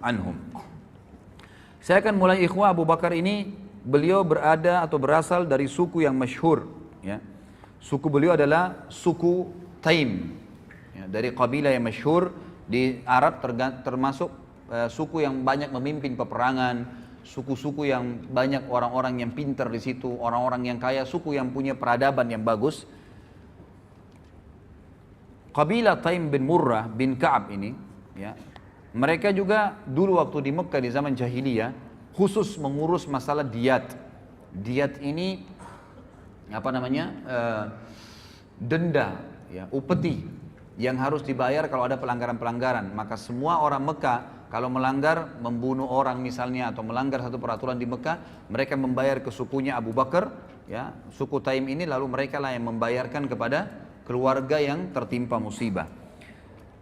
anhum. Saya akan mulai ikhwah. Abu Bakar ini beliau berada atau berasal dari suku yang masyhur, ya. Suku beliau adalah suku Taim, ya, dari kabilah yang masyhur di Arab, termasuk suku yang banyak memimpin peperangan, suku-suku yang banyak orang-orang yang pintar di situ, orang-orang yang kaya, suku yang punya peradaban yang bagus. Kabilah Taim bin Murrah bin Ka'ab ini, ya, mereka juga dulu waktu di Mekah di zaman jahiliyah khusus mengurus masalah diat. Diat ini apa namanya? Denda, ya, upeti yang harus dibayar kalau ada pelanggaran-pelanggaran. Maka semua orang Mekah kalau melanggar, membunuh orang misalnya atau melanggar satu peraturan di Mekah, mereka membayar ke sukunya Abu Bakar, ya, suku Taim ini, lalu mereka lah yang membayarkan kepada keluarga yang tertimpa musibah.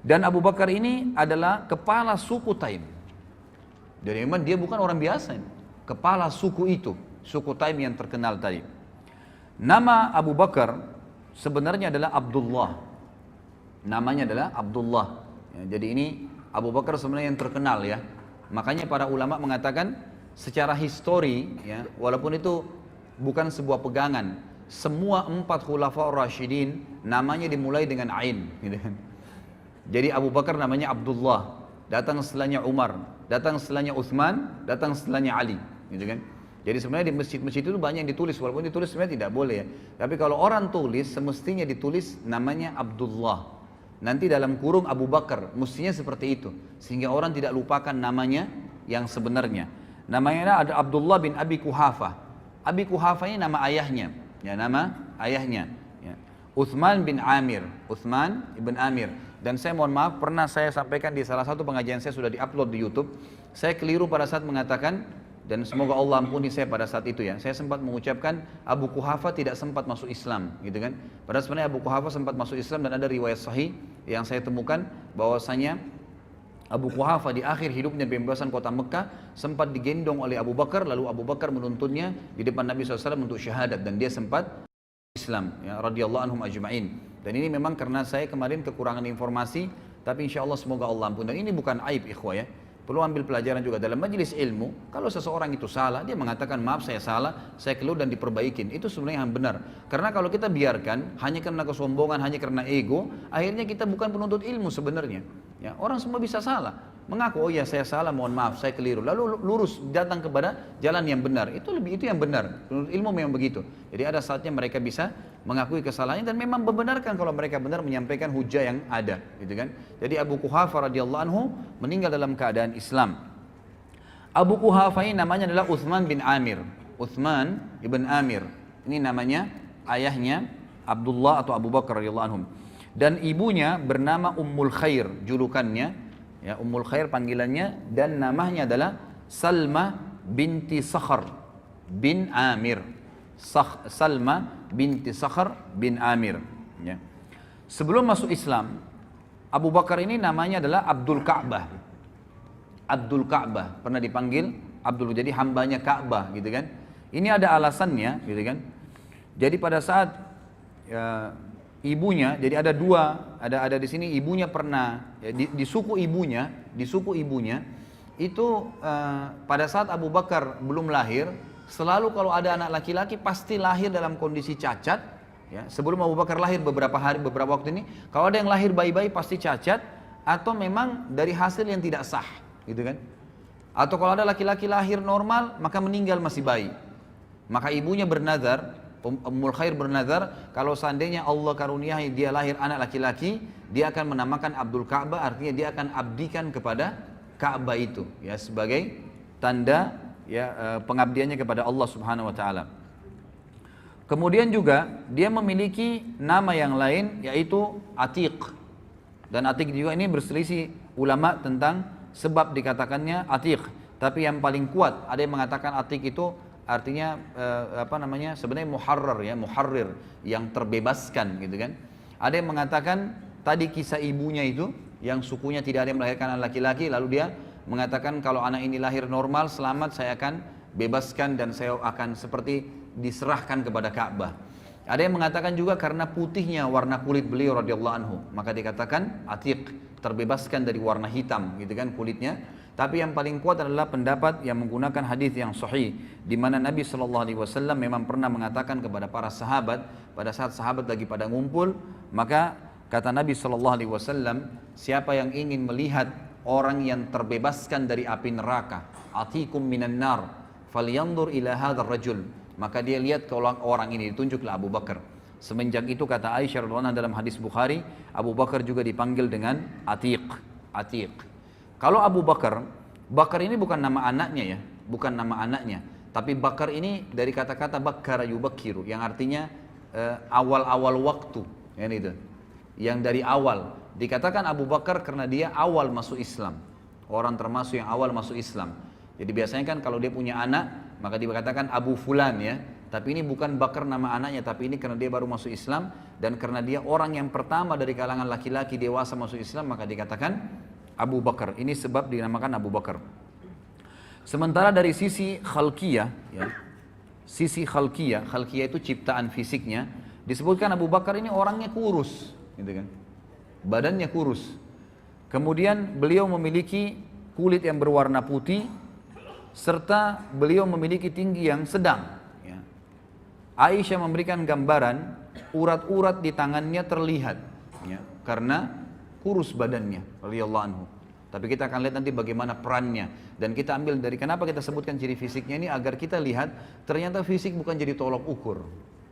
Dan Abu Bakar ini adalah kepala suku Taim. Jadi memang dia bukan orang biasa ini. Kepala suku itu, suku Taim yang terkenal tadi. Nama Abu Bakar sebenarnya adalah Abdullah. Namanya adalah Abdullah. Ya, jadi ini Abu Bakar sebenarnya yang terkenal, ya. Makanya para ulama mengatakan secara histori, ya, walaupun itu bukan sebuah pegangan, semua 4 khulafaur rasyidin namanya dimulai dengan Ain, gitu kan. Jadi Abu Bakar namanya Abdullah, datang setelahnya Umar, datang setelahnya Uthman, datang setelahnya Ali, gitu kan. Jadi sebenarnya di masjid-masjid itu banyak yang ditulis, walaupun ditulis sebenarnya tidak boleh, ya. Tapi kalau orang tulis, semestinya ditulis namanya Abdullah. Nanti dalam kurung Abu Bakar, mestinya seperti itu, sehingga orang tidak lupakan namanya yang sebenarnya. Namanya ada Abdullah bin Abi Kuhafa. Abi Kuhafa ini nama ayahnya, ya, nama ayahnya. Ya. Uthman bin Amir, Uthman ibn Amir. Dan saya mohon maaf, pernah saya sampaikan di salah satu pengajian saya, sudah diupload di YouTube. Saya keliru pada saat mengatakan, dan semoga Allah ampuni saya pada saat itu, ya. Saya sempat mengucapkan Abu Kuhafa tidak sempat masuk Islam, gitu kan. Padahal sebenarnya Abu Kuhafa sempat masuk Islam, dan ada riwayat sahih yang saya temukan bahwasanya Abu Kuhafa di akhir hidupnya pembebasan kota Mekah sempat digendong oleh Abu Bakar, lalu Abu Bakar menuntunnya di depan Nabi SAW untuk syahadat, dan dia sempat Islam, ya, radhiyallahu anhum ajma'in. Dan ini memang karena saya kemarin kekurangan informasi, tapi insya Allah semoga Allah ampun. Dan ini bukan aib, ikhwah, ya. Perlu ambil pelajaran juga dalam majelis ilmu. Kalau seseorang itu salah, dia mengatakan maaf saya salah, saya keliru, dan diperbaikin. Itu sebenarnya yang benar. Karena kalau kita biarkan hanya karena kesombongan, hanya karena ego, akhirnya kita bukan penuntut ilmu sebenarnya. Ya, orang semua bisa salah, mengaku oh ya saya salah, mohon maaf saya keliru, lalu lurus datang kepada jalan yang benar. Itu yang benar. Penuntut ilmu memang begitu. Jadi ada saatnya mereka bisa mengakui kesalahannya dan memang membenarkan kalau mereka benar menyampaikan hujah yang ada, gitu kan. Jadi Abu Kuhafa radhiyallahu anhu meninggal dalam keadaan Islam. Abu Kuhafa ini namanya adalah Uthman bin Amir. Uthman ibn Amir. Ini namanya ayahnya Abdullah atau Abu Bakar radhiyallahu anhum. Dan ibunya bernama Ummul Khair, julukannya, ya, Ummul Khair panggilannya, dan namanya adalah Salma binti Sakhar bin Amir. Salma binti Sakhar bin Amir, ya. Sebelum masuk Islam, Abu Bakar ini namanya adalah Abdul Ka'bah. Abdul Ka'bah, pernah dipanggil Abdul, jadi hambanya Ka'bah, gitu kan. Ini ada alasannya, gitu kan. Jadi pada saat ibunya, jadi ada dua, ada di sini ibunya pernah, ya, di suku ibunya itu pada saat Abu Bakar belum lahir, selalu kalau ada anak laki-laki pasti lahir dalam kondisi cacat, ya. Sebelum Abu Bakar lahir beberapa waktu ini, kalau ada yang lahir bayi-bayi pasti cacat, atau memang dari hasil yang tidak sah, gitu kan. Atau kalau ada laki-laki lahir normal, maka meninggal masih bayi. Maka ibunya bernazar, Ummul Khair bernazar, kalau seandainya Allah karuniai dia lahir anak laki-laki, dia akan menamakan Abdul Ka'bah, artinya dia akan abdikan kepada Ka'bah itu, ya, sebagai tanda, ya, pengabdiannya kepada Allah Subhanahu wa taala. Kemudian juga dia memiliki nama yang lain, yaitu Atiq. Dan Atiq juga ini berselisih ulama tentang sebab dikatakannya Atiq. Tapi yang paling kuat, ada yang mengatakan Atiq itu artinya sebenarnya muharrar, ya, muharrir, yang terbebaskan, gitu kan. Ada yang mengatakan tadi kisah ibunya itu yang sukunya tidak ada yang melahirkan anak laki-laki, lalu dia mengatakan kalau anak ini lahir normal selamat, saya akan bebaskan dan saya akan seperti diserahkan kepada Ka'bah. Ada yang mengatakan juga karena putihnya warna kulit beliau radhiyallahu anhu, maka dikatakan Atiq, terbebaskan dari warna hitam, gitu kan, kulitnya. Tapi yang paling kuat adalah pendapat yang menggunakan hadis yang sahih, di mana Nabi SAW memang pernah mengatakan kepada para sahabat pada saat sahabat lagi pada ngumpul, maka kata Nabi SAW, siapa yang ingin melihat orang yang terbebaskan dari api neraka, atikum minan nar, falyanzur ila hadzal rajul, maka dia lihat ke orang ini, ditunjuklah Abu Bakar. Semenjak itu kata Aisyah radhiyallahu anha dalam hadis Bukhari, Abu Bakar juga dipanggil dengan Atiq, Atiq. Kalau Abu Bakar, Bakar ini bukan nama anaknya ya, bukan nama anaknya, tapi Bakar ini dari kata-kata bakkara yubakkiru, yang artinya awal-awal waktu, ya itu. Yang dari awal dikatakan Abu Bakar karena dia awal masuk Islam, orang termasuk yang awal masuk Islam. Jadi biasanya kan kalau dia punya anak maka dikatakan Abu Fulan ya, tapi ini bukan Bakar nama anaknya, tapi ini karena dia baru masuk Islam dan karena dia orang yang pertama dari kalangan laki-laki dewasa masuk Islam, maka dikatakan Abu Bakar. Ini sebab dinamakan Abu Bakar. Sementara dari sisi khalqiyah ya, sisi khalqiyah itu ciptaan fisiknya, disebutkan Abu Bakar ini orangnya kurus gitu kan, badannya kurus. Kemudian beliau memiliki kulit yang berwarna putih, serta beliau memiliki tinggi yang sedang ya. Aisyah memberikan gambaran urat-urat di tangannya terlihat ya, karena kurus badannya radhiyallahu anhu. Tapi kita akan lihat nanti bagaimana perannya, dan kita ambil dari kenapa kita sebutkan ciri fisiknya ini, agar kita lihat ternyata fisik bukan jadi tolok ukur,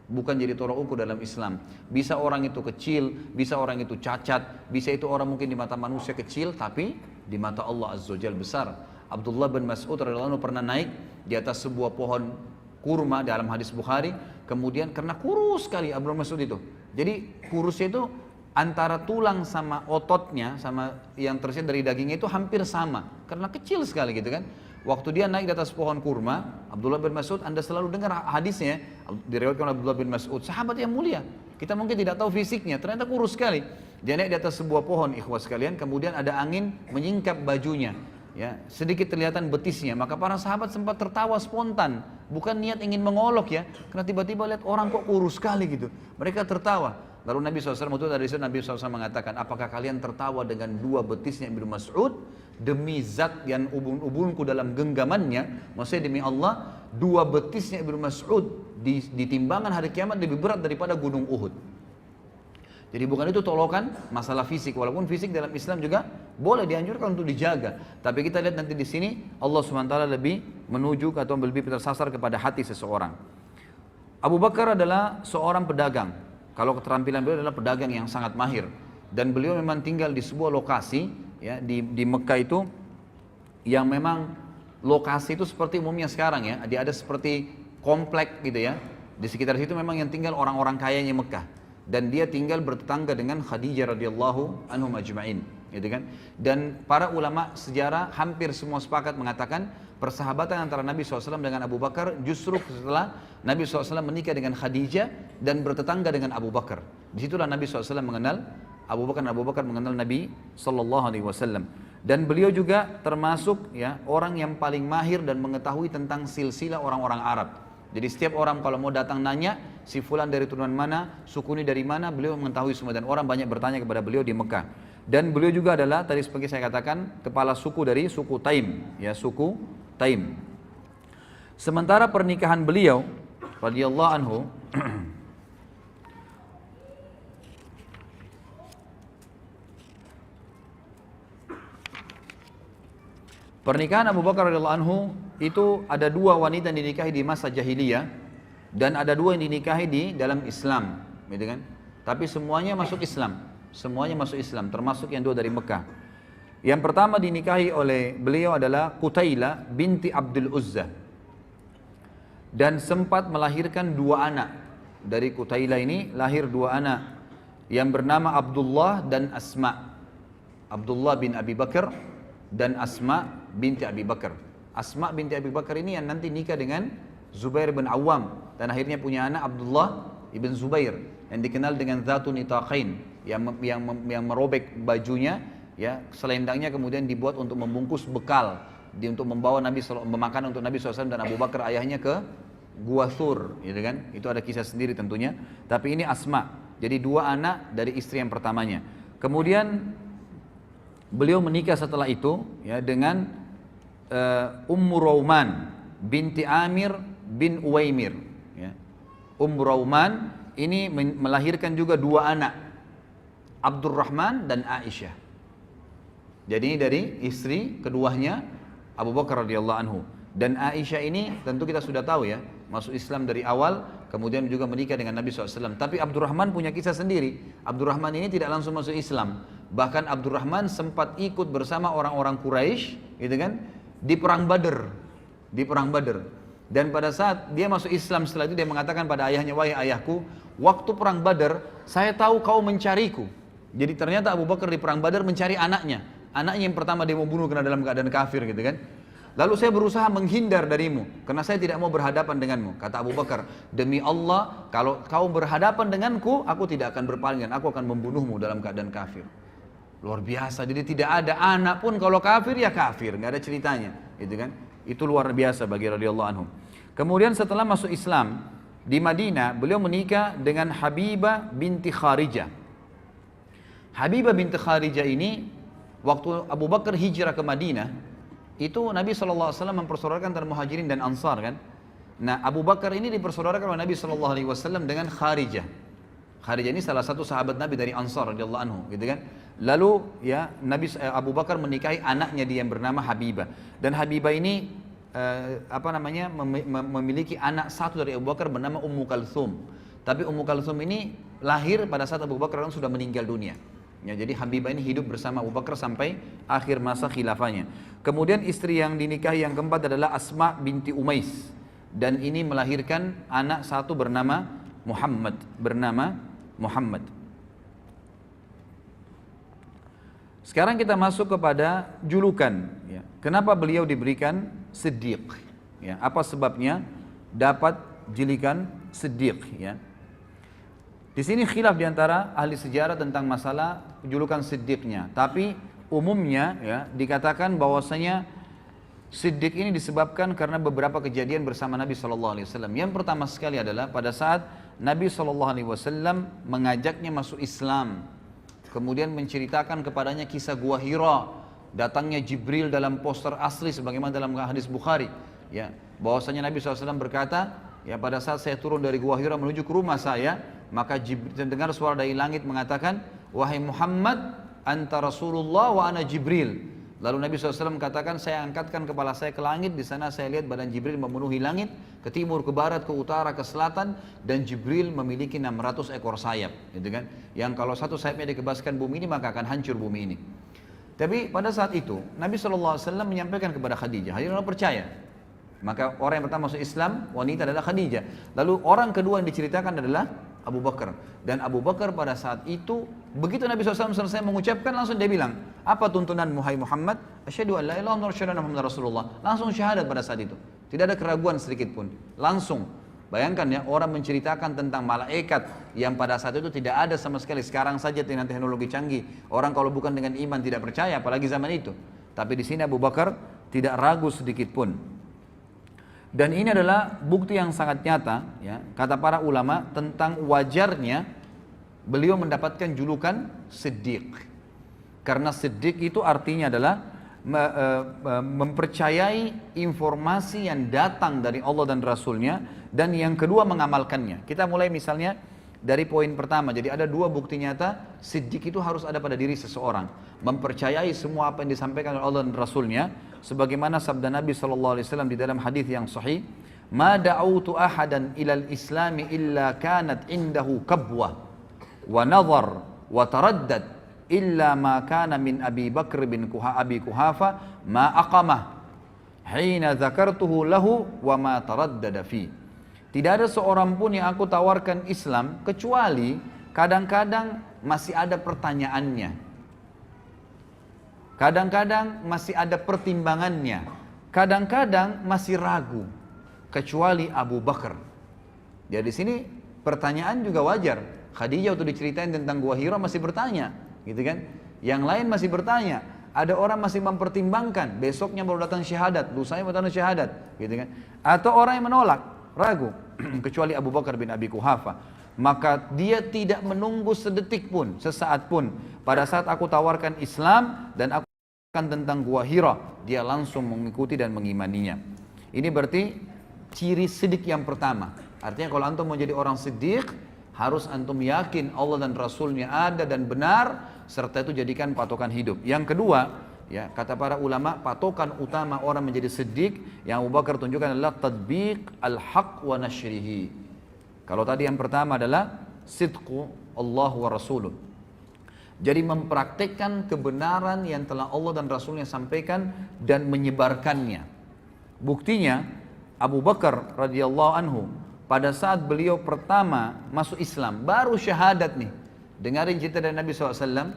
bukan jadi tolok ukur dalam Islam. Bisa orang itu kecil, bisa orang itu cacat, bisa itu orang mungkin di mata manusia kecil, tapi di mata Allah Azza wa Jalla besar. Abdullah bin Mas'ud radhiyallahu anhu pernah naik di atas sebuah pohon kurma dalam hadis Bukhari, kemudian karena kurus sekali Abdullah bin Mas'ud itu, jadi kurusnya itu antara tulang sama ototnya sama yang tersirat dari dagingnya itu hampir sama karena kecil sekali gitu kan. Waktu dia naik di atas pohon kurma, Abdullah bin Mas'ud, Anda selalu dengar hadisnya diriwayatkan oleh Abdullah bin Mas'ud, sahabat yang mulia, kita mungkin tidak tahu fisiknya, ternyata kurus sekali. Dia naik di atas sebuah pohon, ikhwas sekalian, kemudian ada angin menyingkap bajunya ya, sedikit kelihatan betisnya, maka para sahabat sempat tertawa spontan, bukan niat ingin mengolok ya, karena tiba-tiba lihat orang kok kurus sekali gitu, mereka tertawa. Lalu Nabi SAW, itu dari situ Nabi SAW mengatakan, apakah kalian tertawa dengan dua betisnya Ibnu Mas'ud? Demi zat yang ubun-ubunku dalam genggamannya, maksudnya demi Allah, dua betisnya Ibnu Mas'ud di timbangan hari kiamat lebih berat daripada gunung Uhud. Jadi bukan itu tolokan masalah fisik, walaupun fisik dalam Islam juga boleh dianjurkan untuk dijaga. Tapi kita lihat nanti di sini Allah SWT lebih menuju atau lebih tersasar kepada hati seseorang. Abu Bakar adalah seorang pedagang. Kalau keterampilan beliau adalah pedagang yang sangat mahir, dan beliau memang tinggal di sebuah lokasi ya, di Mekah itu, yang memang lokasi itu seperti umumnya sekarang ya, dia ada seperti komplek gitu ya, di sekitar situ memang yang tinggal orang-orang kayanya Mekah, dan dia tinggal bertetangga dengan Khadijah radhiyallahu anhum ajma'in gitu kan. Dan para ulama sejarah hampir semua sepakat mengatakan persahabatan antara Nabi SAW dengan Abu Bakar justru setelah Nabi SAW menikah dengan Khadijah dan bertetangga dengan Abu Bakar. Disitulah Nabi SAW mengenal Abu Bakar, dan Abu Bakar mengenal Nabi SAW. Dan beliau juga termasuk ya orang yang paling mahir dan mengetahui tentang silsilah orang-orang Arab. Jadi setiap orang kalau mau datang nanya, si fulan dari turunan mana, suku ini dari mana, beliau mengetahui semua, dan orang banyak bertanya kepada beliau di Mekah. Dan beliau juga adalah, tadi seperti saya katakan, kepala suku dari suku Taim, ya suku Taim. Sementara pernikahan beliau radhiyallahu anhu pernikahan Abu Bakar radhiyallahu anhu itu ada dua wanita yang dinikahi di masa jahiliyah dan ada dua yang dinikahi di dalam Islam, gitu kan? Tapi semuanya masuk Islam, semuanya masuk Islam, termasuk yang dua dari Mekah. Yang pertama dinikahi oleh beliau adalah Qutailah binti Abdul Uzza, dan sempat melahirkan dua anak. Dari Qutailah ini lahir dua anak yang bernama Abdullah dan Asma. Abdullah bin Abi Bakar dan Asma binti Abi Bakar. Asma binti Abi Bakar ini yang nanti nikah dengan Zubair bin Awam, dan akhirnya punya anak Abdullah ibn Zubair yang dikenal dengan Dzatun Nitaqain, yang merobek bajunya ya, selendangnya kemudian dibuat untuk membungkus bekal, untuk membawa memakan untuk Nabi SAW dan Abu Bakar ayahnya ke Gua Thur, gitu kan? Itu ada kisah sendiri tentunya. Tapi ini Asma, jadi dua anak dari istri yang pertamanya. Kemudian beliau menikah setelah itu ya dengan Ummu Rauman binti Amir bin Uwaimir. Ya. Ummu Rauman ini melahirkan juga dua anak, Abdurrahman dan Aisyah. Jadi ini dari istri keduanya Abu Bakar radhiyallahu anhu. Dan Aisyah ini tentu kita sudah tahu ya, masuk Islam dari awal, kemudian juga menikah dengan Nabi SAW. Tapi Abdurrahman punya kisah sendiri. Abdurrahman ini tidak langsung masuk Islam. Bahkan Abdurrahman sempat ikut bersama orang-orang Quraisy, gitu kan, di perang Badar. Di perang Badar. Dan pada saat dia masuk Islam setelah itu dia mengatakan pada ayahnya, wahai ayahku, waktu perang Badar saya tahu kau mencariku. Jadi ternyata Abu Bakar di perang Badar mencari anaknya. Anaknya yang pertama dia mau bunuh karena dalam keadaan kafir, gitu kan. Lalu saya berusaha menghindar darimu karena saya tidak mau berhadapan denganmu. Kata Abu Bakar, demi Allah kalau kau berhadapan denganku, aku tidak akan berpaling dan aku akan membunuhmu dalam keadaan kafir. Luar biasa. Jadi tidak ada anak pun kalau kafir ya kafir, nggak ada ceritanya, gitu kan. Itu luar biasa bagi radhiyallahu anhum. Kemudian setelah masuk Islam di Madinah, beliau menikah dengan Habibah binti Kharijah. Habibah binti Kharijah ini waktu Abu Bakar hijrah ke Madinah, itu Nabi SAW mempersaudarakan antara Muhajirin dan Ansar kan. Nah, Abu Bakar ini dipersaudarakan oleh Nabi SAW dengan Kharijah. Kharijah ini salah satu sahabat Nabi dari Ansar radhiyallahu anhu, gitu kan. Lalu ya Abu Bakar menikahi anaknya dia yang bernama Habibah. Dan Habibah ini memiliki anak satu dari Abu Bakar bernama Ummu Kalthum. Tapi Ummu Kalthum ini lahir pada saat Abu Bakar sudah meninggal dunia. Ya, jadi Habibah ini hidup bersama Abu Bakar sampai akhir masa khilafahnya. Kemudian istri yang dinikahi yang keempat adalah Asma binti Umais. Dan ini melahirkan anak satu bernama Muhammad. Sekarang kita masuk kepada julukan. Ya. Kenapa beliau diberikan Siddiq? Ya, apa sebabnya dapat julukan Siddiq? Ya. Di sini khilaf diantara ahli sejarah tentang masalah julukan Siddiqnya. Tapi umumnya ya dikatakan bahwasanya Siddiq ini disebabkan karena beberapa kejadian bersama Nabi SAW. Yang pertama sekali adalah pada saat Nabi SAW mengajaknya masuk Islam, kemudian menceritakan kepadanya kisah Gua Hira, datangnya Jibril dalam poster asli sebagaimana dalam hadis Bukhari. Ya, bahwasanya Nabi SAW berkata, ya pada saat saya turun dari Gua Hira menuju ke rumah saya, maka Jibril dengar suara dari langit mengatakan, wahai Muhammad, anta Rasulullah wa ana Jibril. Lalu Nabi SAW katakan, saya angkatkan kepala saya ke langit, di sana saya lihat badan Jibril memenuhi langit, ke timur, ke barat, ke utara, ke selatan, dan Jibril memiliki 600 ekor sayap, gitu kan? Yang kalau satu sayapnya dikebaskan bumi ini maka akan hancur bumi ini. Tapi pada saat itu Nabi SAW menyampaikan kepada Khadijah, Khadijah percaya. Maka orang yang pertama masuk Islam wanita adalah Khadijah. Lalu orang kedua yang diceritakan adalah Abu Bakar. Dan Abu Bakar pada saat itu, begitu Nabi SAW selesai mengucapkan, langsung dia bilang, apa tuntunanmu hai Muhammad? Asyhadu an la ilaha illallah wa asyhadu anna Muhammadar Rasulullah. Langsung syahadat pada saat itu. Tidak ada keraguan sedikit pun. Langsung. Bayangkan ya, orang menceritakan tentang malaikat yang pada saat itu tidak ada sama sekali. Sekarang saja dengan teknologi canggih, orang kalau bukan dengan iman tidak percaya, apalagi zaman itu. Tapi di sini Abu Bakar tidak ragu sedikit pun. Dan ini adalah bukti yang sangat nyata, ya, kata para ulama tentang wajarnya beliau mendapatkan julukan Siddiq. Karena Siddiq itu artinya adalah mempercayai informasi yang datang dari Allah dan Rasulnya, dan yang kedua mengamalkannya. Kita mulai misalnya dari poin pertama. Jadi ada dua bukti nyata Siddiq itu harus ada pada diri seseorang, mempercayai semua apa yang disampaikan oleh Allah dan Rasulnya, sebagaimana sabda Nabi SAW di dalam hadis yang sahih, ma da'autu ahadan ilal islami illa kanat indahu kabwa wa nazar wa taraddad illa ma kana min Abi Bakr bin Abi Kuhafa ma aqamah hina zakartuhu lahu wa ma taraddada fi. Tidak ada seorang pun yang aku tawarkan Islam kecuali kadang-kadang masih ada pertanyaannya, kadang-kadang masih ada pertimbangannya, kadang-kadang masih ragu, kecuali Abu Bakar. Jadi di sini pertanyaan juga wajar. Khadijah waktu diceritain tentang Gua Hira masih bertanya, gitu kan? Yang lain masih bertanya. Ada orang masih mempertimbangkan, besoknya baru datang syahadat, lusanya baru datang syahadat, gitu kan? Atau orang yang menolak, ragu, kecuali Abu Bakar bin Abi Kuhafa. Maka dia tidak menunggu sedetik pun, sesaat pun. Pada saat aku tawarkan Islam dan aku tentang gua Hira, dia langsung mengikuti dan mengimaninya. Ini berarti ciri siddiq yang pertama. Artinya kalau antum mau jadi orang siddiq, harus antum yakin Allah dan Rasulnya ada dan benar, serta itu jadikan patokan hidup. Yang kedua, ya, kata para ulama, patokan utama orang menjadi siddiq yang Abu Bakar tunjukkan adalah tadbiq al-haq wa nashrihi. Kalau tadi yang pertama adalah sidqu Allah wa Rasuluh. Jadi mempraktekkan kebenaran yang telah Allah dan Rasulnya sampaikan dan menyebarkannya. Buktinya Abu Bakar radhiyallahu anhu pada saat beliau pertama masuk Islam, baru syahadat nih. Dengarin cerita dari Nabi SAW.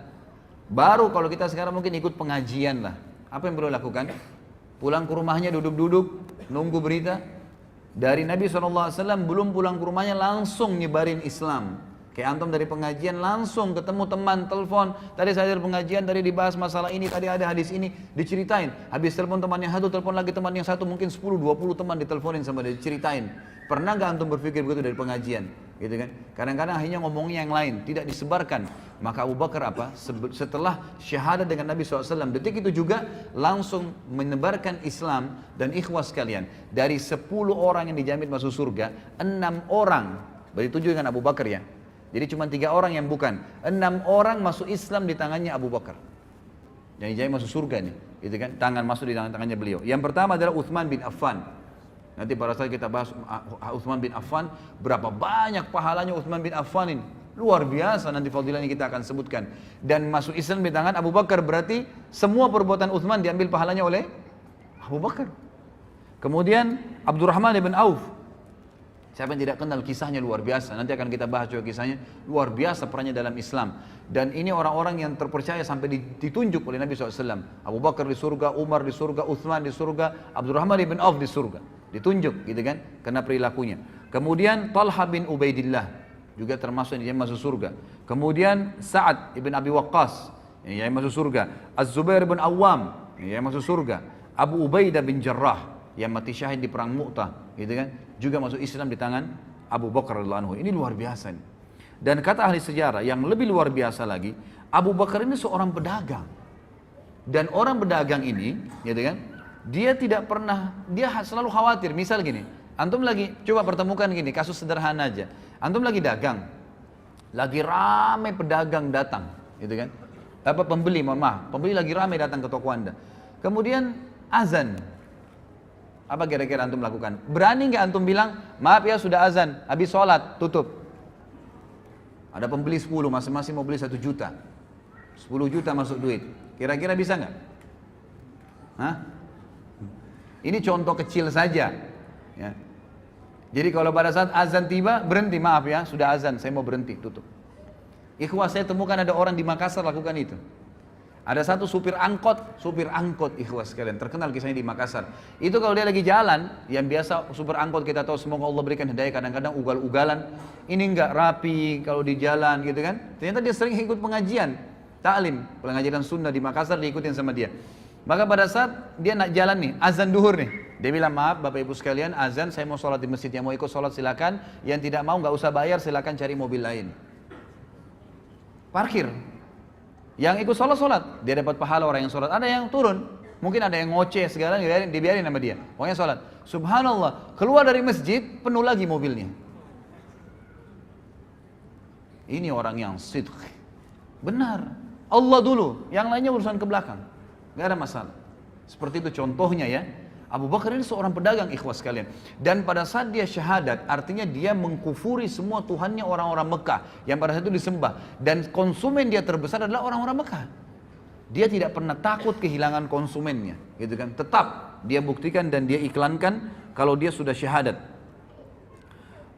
Baru kalau kita sekarang mungkin ikut pengajian lah. Apa yang beliau lakukan? Pulang ke rumahnya duduk-duduk, nunggu berita. Dari Nabi SAW belum pulang ke rumahnya langsung nyebarin Islam. Kayak antum dari pengajian langsung ketemu teman, telepon. Tadi saya dari pengajian, tadi dibahas masalah ini, tadi ada hadis ini, diceritain. Habis telepon teman yang satu, telepon lagi teman yang satu, mungkin 10-20 teman diteleponin sama dia, diceritain. Pernah gak antum berpikir begitu dari pengajian? Gitu kan? Kadang-kadang akhirnya ngomongnya yang lain, tidak disebarkan. Maka Abu Bakar apa? Setelah syahadat dengan Nabi SAW, detik itu juga langsung menebarkan Islam. Dan ikhwas sekalian, dari 10 orang yang dijamin masuk surga, 6 orang, berarti 7 dengan Abu Bakar ya. Jadi cuma 3 orang yang bukan. 6 orang masuk Islam di tangannya Abu Bakar. Jadi masuk surga nih, gitu kan? Tangan masuk di tangannya beliau. Yang pertama adalah Uthman bin Affan. Nanti pada saat kita bahas Uthman bin Affan, berapa banyak pahalanya Uthman bin Affan ini. Luar biasa, nanti fadilahnya kita akan sebutkan. Dan masuk Islam di tangan Abu Bakar berarti semua perbuatan Uthman diambil pahalanya oleh Abu Bakar. Kemudian Abdurrahman bin Auf. Siapa yang tidak kenal kisahnya luar biasa. Nanti akan kita bahas juga kisahnya. Luar biasa perannya dalam Islam. Dan ini orang-orang yang terpercaya sampai ditunjuk oleh Nabi SAW. Abu Bakar di surga, Umar di surga, Uthman di surga, Abdurrahman bin Auf di surga. Ditunjuk gitu kan, karena perilakunya. Kemudian Talha bin Ubaidillah juga termasuk yang masuk surga. Kemudian Sa'ad ibn Abi Waqqas yang masuk surga. Az-Zubair bin Awam yang masuk surga. Abu Ubaidah bin Jarrah yang mati syahid di perang Mu'tah, gitu kan, juga masuk Islam di tangan Abu Bakar radhiyallahu anhu. Ini luar biasa nih. Dan kata ahli sejarah yang lebih luar biasa lagi, Abu Bakar ini seorang pedagang. Dan orang pedagang ini, gitu kan, dia tidak pernah, dia selalu khawatir. Misal gini, antum lagi coba pertemukan gini, kasus sederhana aja. Antum lagi dagang, lagi ramai pedagang datang, gitu kan. Apa pembeli, mohon maaf, pembeli lagi ramai datang ke toko Anda. Kemudian azan. Apa kira-kira antum lakukan? Berani nggak antum bilang, maaf ya sudah azan, habis sholat, tutup. Ada pembeli 10, masing-masing mau beli 1 juta. 10 juta masuk duit. Kira-kira bisa nggak? Hah? Ini contoh kecil saja. Ya. Jadi kalau pada saat azan tiba, berhenti, maaf ya, sudah azan, saya mau berhenti, tutup. Ikhwah, saya temukan ada orang di Makassar lakukan itu. Ada satu supir angkot ikhwas sekalian, terkenal kisahnya di Makassar. Itu kalau dia lagi jalan, yang biasa supir angkot kita tahu semoga Allah berikan hidayah, kadang-kadang ugal-ugalan, ini enggak rapi kalau di jalan gitu kan. Ternyata dia sering ikut pengajian, taklim, pengajian sunnah di Makassar diikutin sama dia. Maka pada saat dia nak jalan nih, azan duhur nih, dia bilang maaf Bapak Ibu sekalian, azan saya mau sholat di masjid, yang mau ikut sholat silakan, yang tidak mau nggak usah bayar, silakan cari mobil lain. Parkir. Yang ikut sholat, dia dapat pahala orang yang sholat. Ada yang turun, mungkin ada yang ngoceh segala, dibiarin sama dia. Pokoknya sholat. Subhanallah, keluar dari masjid, penuh lagi mobilnya. Ini orang yang sidq. Benar. Allah dulu, yang lainnya urusan ke belakang. Gak ada masalah. Seperti itu contohnya ya. Abu Bakar ini seorang pedagang ikhwas sekalian. Dan pada saat dia syahadat, artinya dia mengkufuri semua Tuhannya orang-orang Mekah yang pada saat itu disembah. Dan konsumen dia terbesar adalah orang-orang Mekah. Dia tidak pernah takut kehilangan konsumennya, gitu kan? Tetap dia buktikan dan dia iklankan kalau dia sudah syahadat.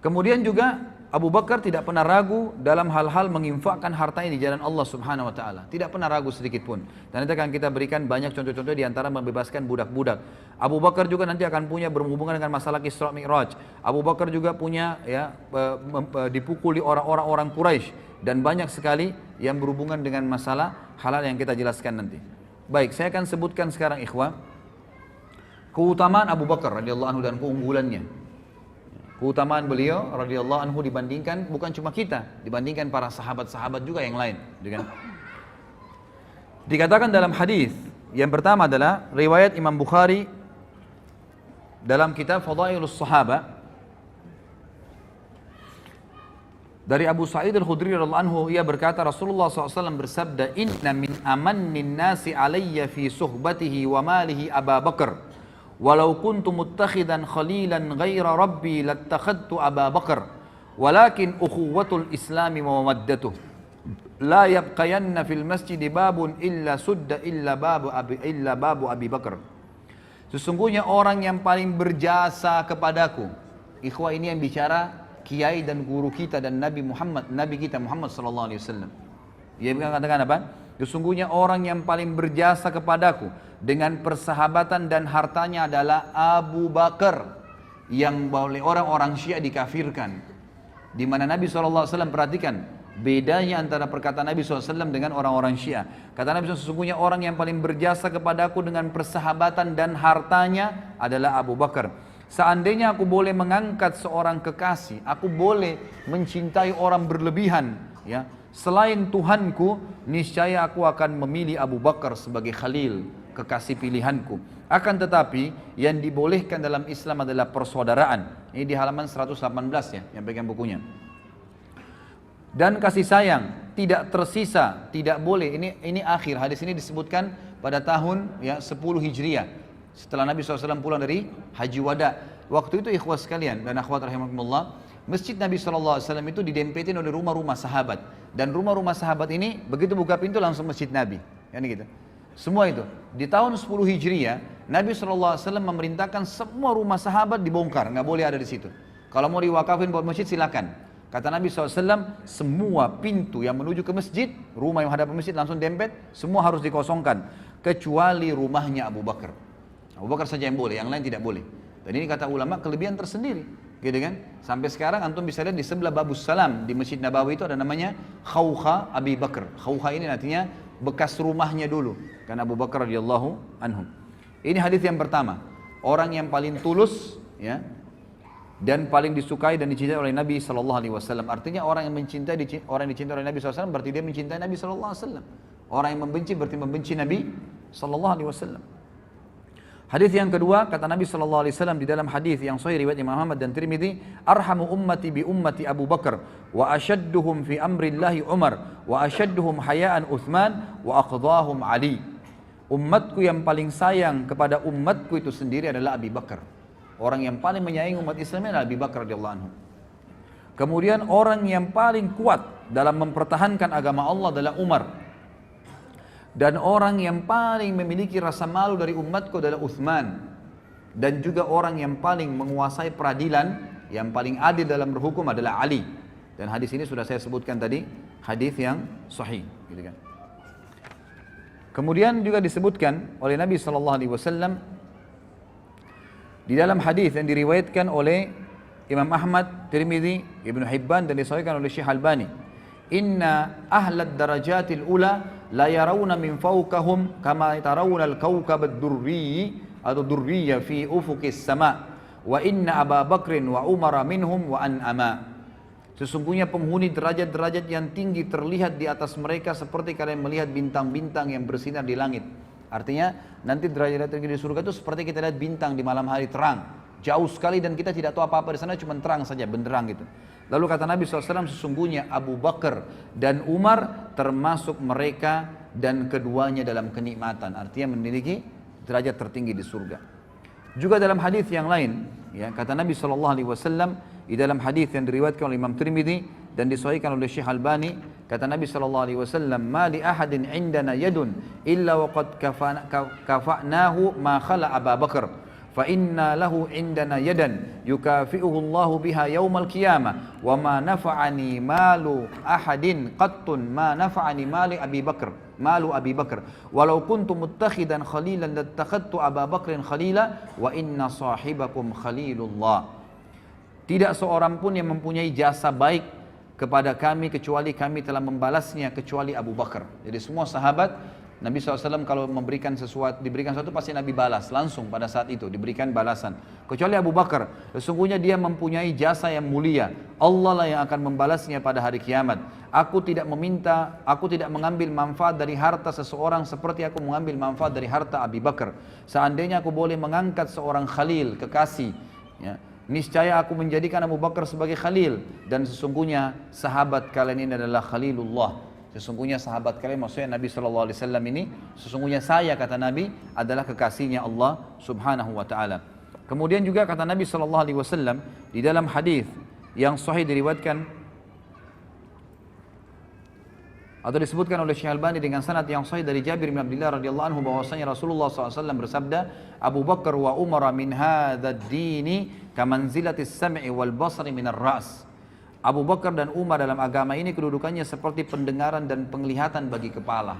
Kemudian juga Abu Bakar tidak pernah ragu dalam hal-hal menginfakkan hartanya di jalan Allah Subhanahu wa taala. Tidak pernah ragu sedikit pun. Dan nanti akan kita berikan banyak contoh-contoh di antara membebaskan budak-budak. Abu Bakar juga nanti akan punya berhubungan dengan masalah Isra Mi'raj. Abu Bakar juga punya ya dipukuli orang-orang Quraisy dan banyak sekali yang berhubungan dengan masalah halal yang kita jelaskan nanti. Baik, saya akan sebutkan sekarang ikhwah keutamaan Abu Bakar radhiyallahu anhu dan keunggulannya. Keutamaan beliau radhiyallahu anhu dibandingkan bukan cuma kita, dibandingkan para sahabat-sahabat juga yang lain, kan? Dikatakan dalam hadis Yang pertama adalah riwayat Imam Bukhari dalam kitab Fadailus Sahaba dari Abu Sa'id Al-Khudri radhiyallahu anhu, ia berkata Rasulullah SAW bersabda, inna min amannin nasi alayya fi suhbatihi wa malihi Aba Bakar, walau kuntu muttakhidan khalilan ghaira rabbi lattakhadtu Aba Bakar, walakin ukhuwatul islami wa mawaddatuh la yabqayanna fil masjid babun illa sudda illa babu Abi Bakar. Sesungguhnya orang yang paling berjasa kepadaku, ikhwah ini yang bicara kiai dan guru kita dan Nabi kita Muhammad sallallahu alaihi wasallam. Dia mengatakan apa? Sesungguhnya orang yang paling berjasa kepadaku dengan persahabatan dan hartanya adalah Abu Bakar, yang oleh orang-orang Syiah dikafirkan. Di mana Nabi sallallahu alaihi wasallam, perhatikan bedanya antara perkataan Nabi SAW dengan orang-orang Syiah. Kata Nabi SAW, sesungguhnya orang yang paling berjasa kepadaku dengan persahabatan dan hartanya adalah Abu Bakar. Seandainya aku boleh mengangkat seorang kekasih, aku boleh mencintai orang berlebihan, ya, selain Tuhanku, niscaya aku akan memilih Abu Bakar sebagai khalil, kekasih pilihanku. Akan tetapi yang dibolehkan dalam Islam adalah persaudaraan. Ini di halaman 118 ya, yang pegang bukunya. Dan kasih sayang tidak tersisa, tidak boleh. Ini akhir hadis ini disebutkan pada tahun ya 10 Hijriah. Setelah Nabi SAW pulang dari Haji Wada. Waktu itu ikhwas sekalian dan akhwat rahimakumullah, masjid Nabi SAW itu didempetin oleh rumah-rumah sahabat. Dan rumah-rumah sahabat ini begitu buka pintu langsung masjid Nabi. Ya, gitu. Semua itu. Di tahun 10 Hijriah, Nabi SAW memerintahkan semua rumah sahabat dibongkar. Nggak boleh ada di situ. Kalau mau diwakafin buat masjid silakan. Kata Nabi SAW, semua pintu yang menuju ke masjid, rumah yang hadap masjid langsung dempet, semua harus dikosongkan. Kecuali rumahnya Abu Bakar. Abu Bakar saja yang boleh, yang lain tidak boleh. Dan ini kata ulama kelebihan tersendiri, gitu kan? Sampai sekarang antum bisa lihat di sebelah Babus Salam di Masjid Nabawi itu ada namanya Khawkha Abi Bakar. Khawkha ini artinya bekas rumahnya dulu, kan Abu Bakar radhiyallahu anhu. Ini hadis yang pertama, orang yang paling tulus, ya, dan paling disukai dan dicintai oleh Nabi Sallallahu Alaihi Wasallam. Artinya orang yang mencintai orang yang dicintai oleh Nabi Sallallahu Alaihi Wasallam berarti dia mencintai Nabi Sallallahu Alaihi Wasallam. Orang yang membenci berarti membenci Nabi Sallallahu Alaihi Wasallam. Hadis yang kedua, kata Nabi sallallahu alaihi wasallam di dalam hadis yang sahih riwayat Imam Ahmad dan Tirmidzi, arhamu ummati bi ummati Abu Bakar wa ashadduhum fi amrillahi Umar wa ashadduhum hayaan Uthman wa aqdahum Ali. Umatku yang paling sayang kepada umatku itu sendiri adalah Abu Bakar. Orang yang paling menyayangi umat Islam adalah Abu Bakar radhiyallahu anhu. Kemudian orang yang paling kuat dalam mempertahankan agama Allah adalah Umar. Dan orang yang paling memiliki rasa malu dari umatku adalah Uthman. Dan juga orang yang paling menguasai peradilan, yang paling adil dalam berhukum adalah Ali. Dan hadis ini sudah saya sebutkan tadi, hadis yang sahih, gitu kan. Kemudian juga disebutkan oleh Nabi SAW di dalam hadis yang diriwayatkan oleh Imam Ahmad, Tirmidzi, Ibnu Hibban dan disahihkan oleh Syekh Albani. Inna ahlad darajatil ula la yarawna min fawqahum kama tarawna al-kawkab ad-durri atau durriya fi ufuqis sama wa inna Aba Bakrin wa Umar minhum wa an'ama. Sesungguhnya penghuni derajat-derajat yang tinggi terlihat di atas mereka seperti kalian melihat bintang-bintang yang bersinar di langit. Artinya nanti derajat tinggi di surga itu seperti kita lihat bintang di malam hari terang, jauh sekali dan kita tidak tahu apa-apa di sana, cuma terang saja, benderang gitu. Lalu kata Nabi SAW, sesungguhnya Abu Bakar dan Umar termasuk mereka dan keduanya dalam kenikmatan. Artinya memiliki derajat tertinggi di surga. Juga dalam hadis yang lain, ya, kata Nabi SAW di dalam hadis yang diriwayatkan oleh Imam Tirmidzi dan disahihkan oleh Syekh Albani, kata Nabi SAW, ma li ahadin indana yadun illa waqad kafa'nahu ma khala Aba Bakar. فَإِنَّا لَهُ عِنْدَنَا يَدًا يُكَافِئُهُ اللَّهُ بِهَا يَوْمَ الْقِيَامَةِ وَمَا نَفَعَنِي مَالُ أَحَدٍ قَطٌّ مَا نَفَعَنِي مَالُ أَبِي بَكْرٍ وَلَوْ كُنْتُ مُتَّخِذًا خَلِيلًا لَاتَّخَذْتُ أَبَا بَكْرٍ خَلِيلًا وَإِنَّ صَاحِبَكُمْ خَلِيلُ اللَّهِ. Tidak seorang pun yang mempunyai jasa baik kepada kami kecuali kami telah membalasnya kecuali Abu Bakar. Jadi semua sahabat Nabi SAW kalau memberikan sesuatu, diberikan sesuatu pasti Nabi balas langsung pada saat itu, diberikan balasan. Kecuali Abu Bakar, sesungguhnya dia mempunyai jasa yang mulia. Allah lah yang akan membalasnya pada hari kiamat. Aku tidak mengambil manfaat dari harta seseorang seperti aku mengambil manfaat dari harta Abu Bakar. Seandainya aku boleh mengangkat seorang khalil, kekasih, ya, niscaya aku menjadikan Abu Bakar sebagai khalil. Dan sesungguhnya sahabat kalian ini adalah khalilullah. Sesungguhnya sahabat kalian, maksudnya Nabi SAW ini, sesungguhnya saya, kata Nabi, adalah kekasihnya Allah Subhanahu wa Ta'ala. Kemudian juga kata Nabi SAW di dalam hadis yang sahih diriwayatkan atau disebutkan oleh Syekh Albani dengan sanad yang sahih dari Jabir bin Abdullah radhiyallahu anhu bahwasanya Rasulullah SAW bersabda, Abu Bakar wa Umar min hadzal dini kamanzilatis sam'i wal basari minar ra's. Abu Bakar dan Umar dalam agama ini kedudukannya seperti pendengaran dan penglihatan bagi kepala.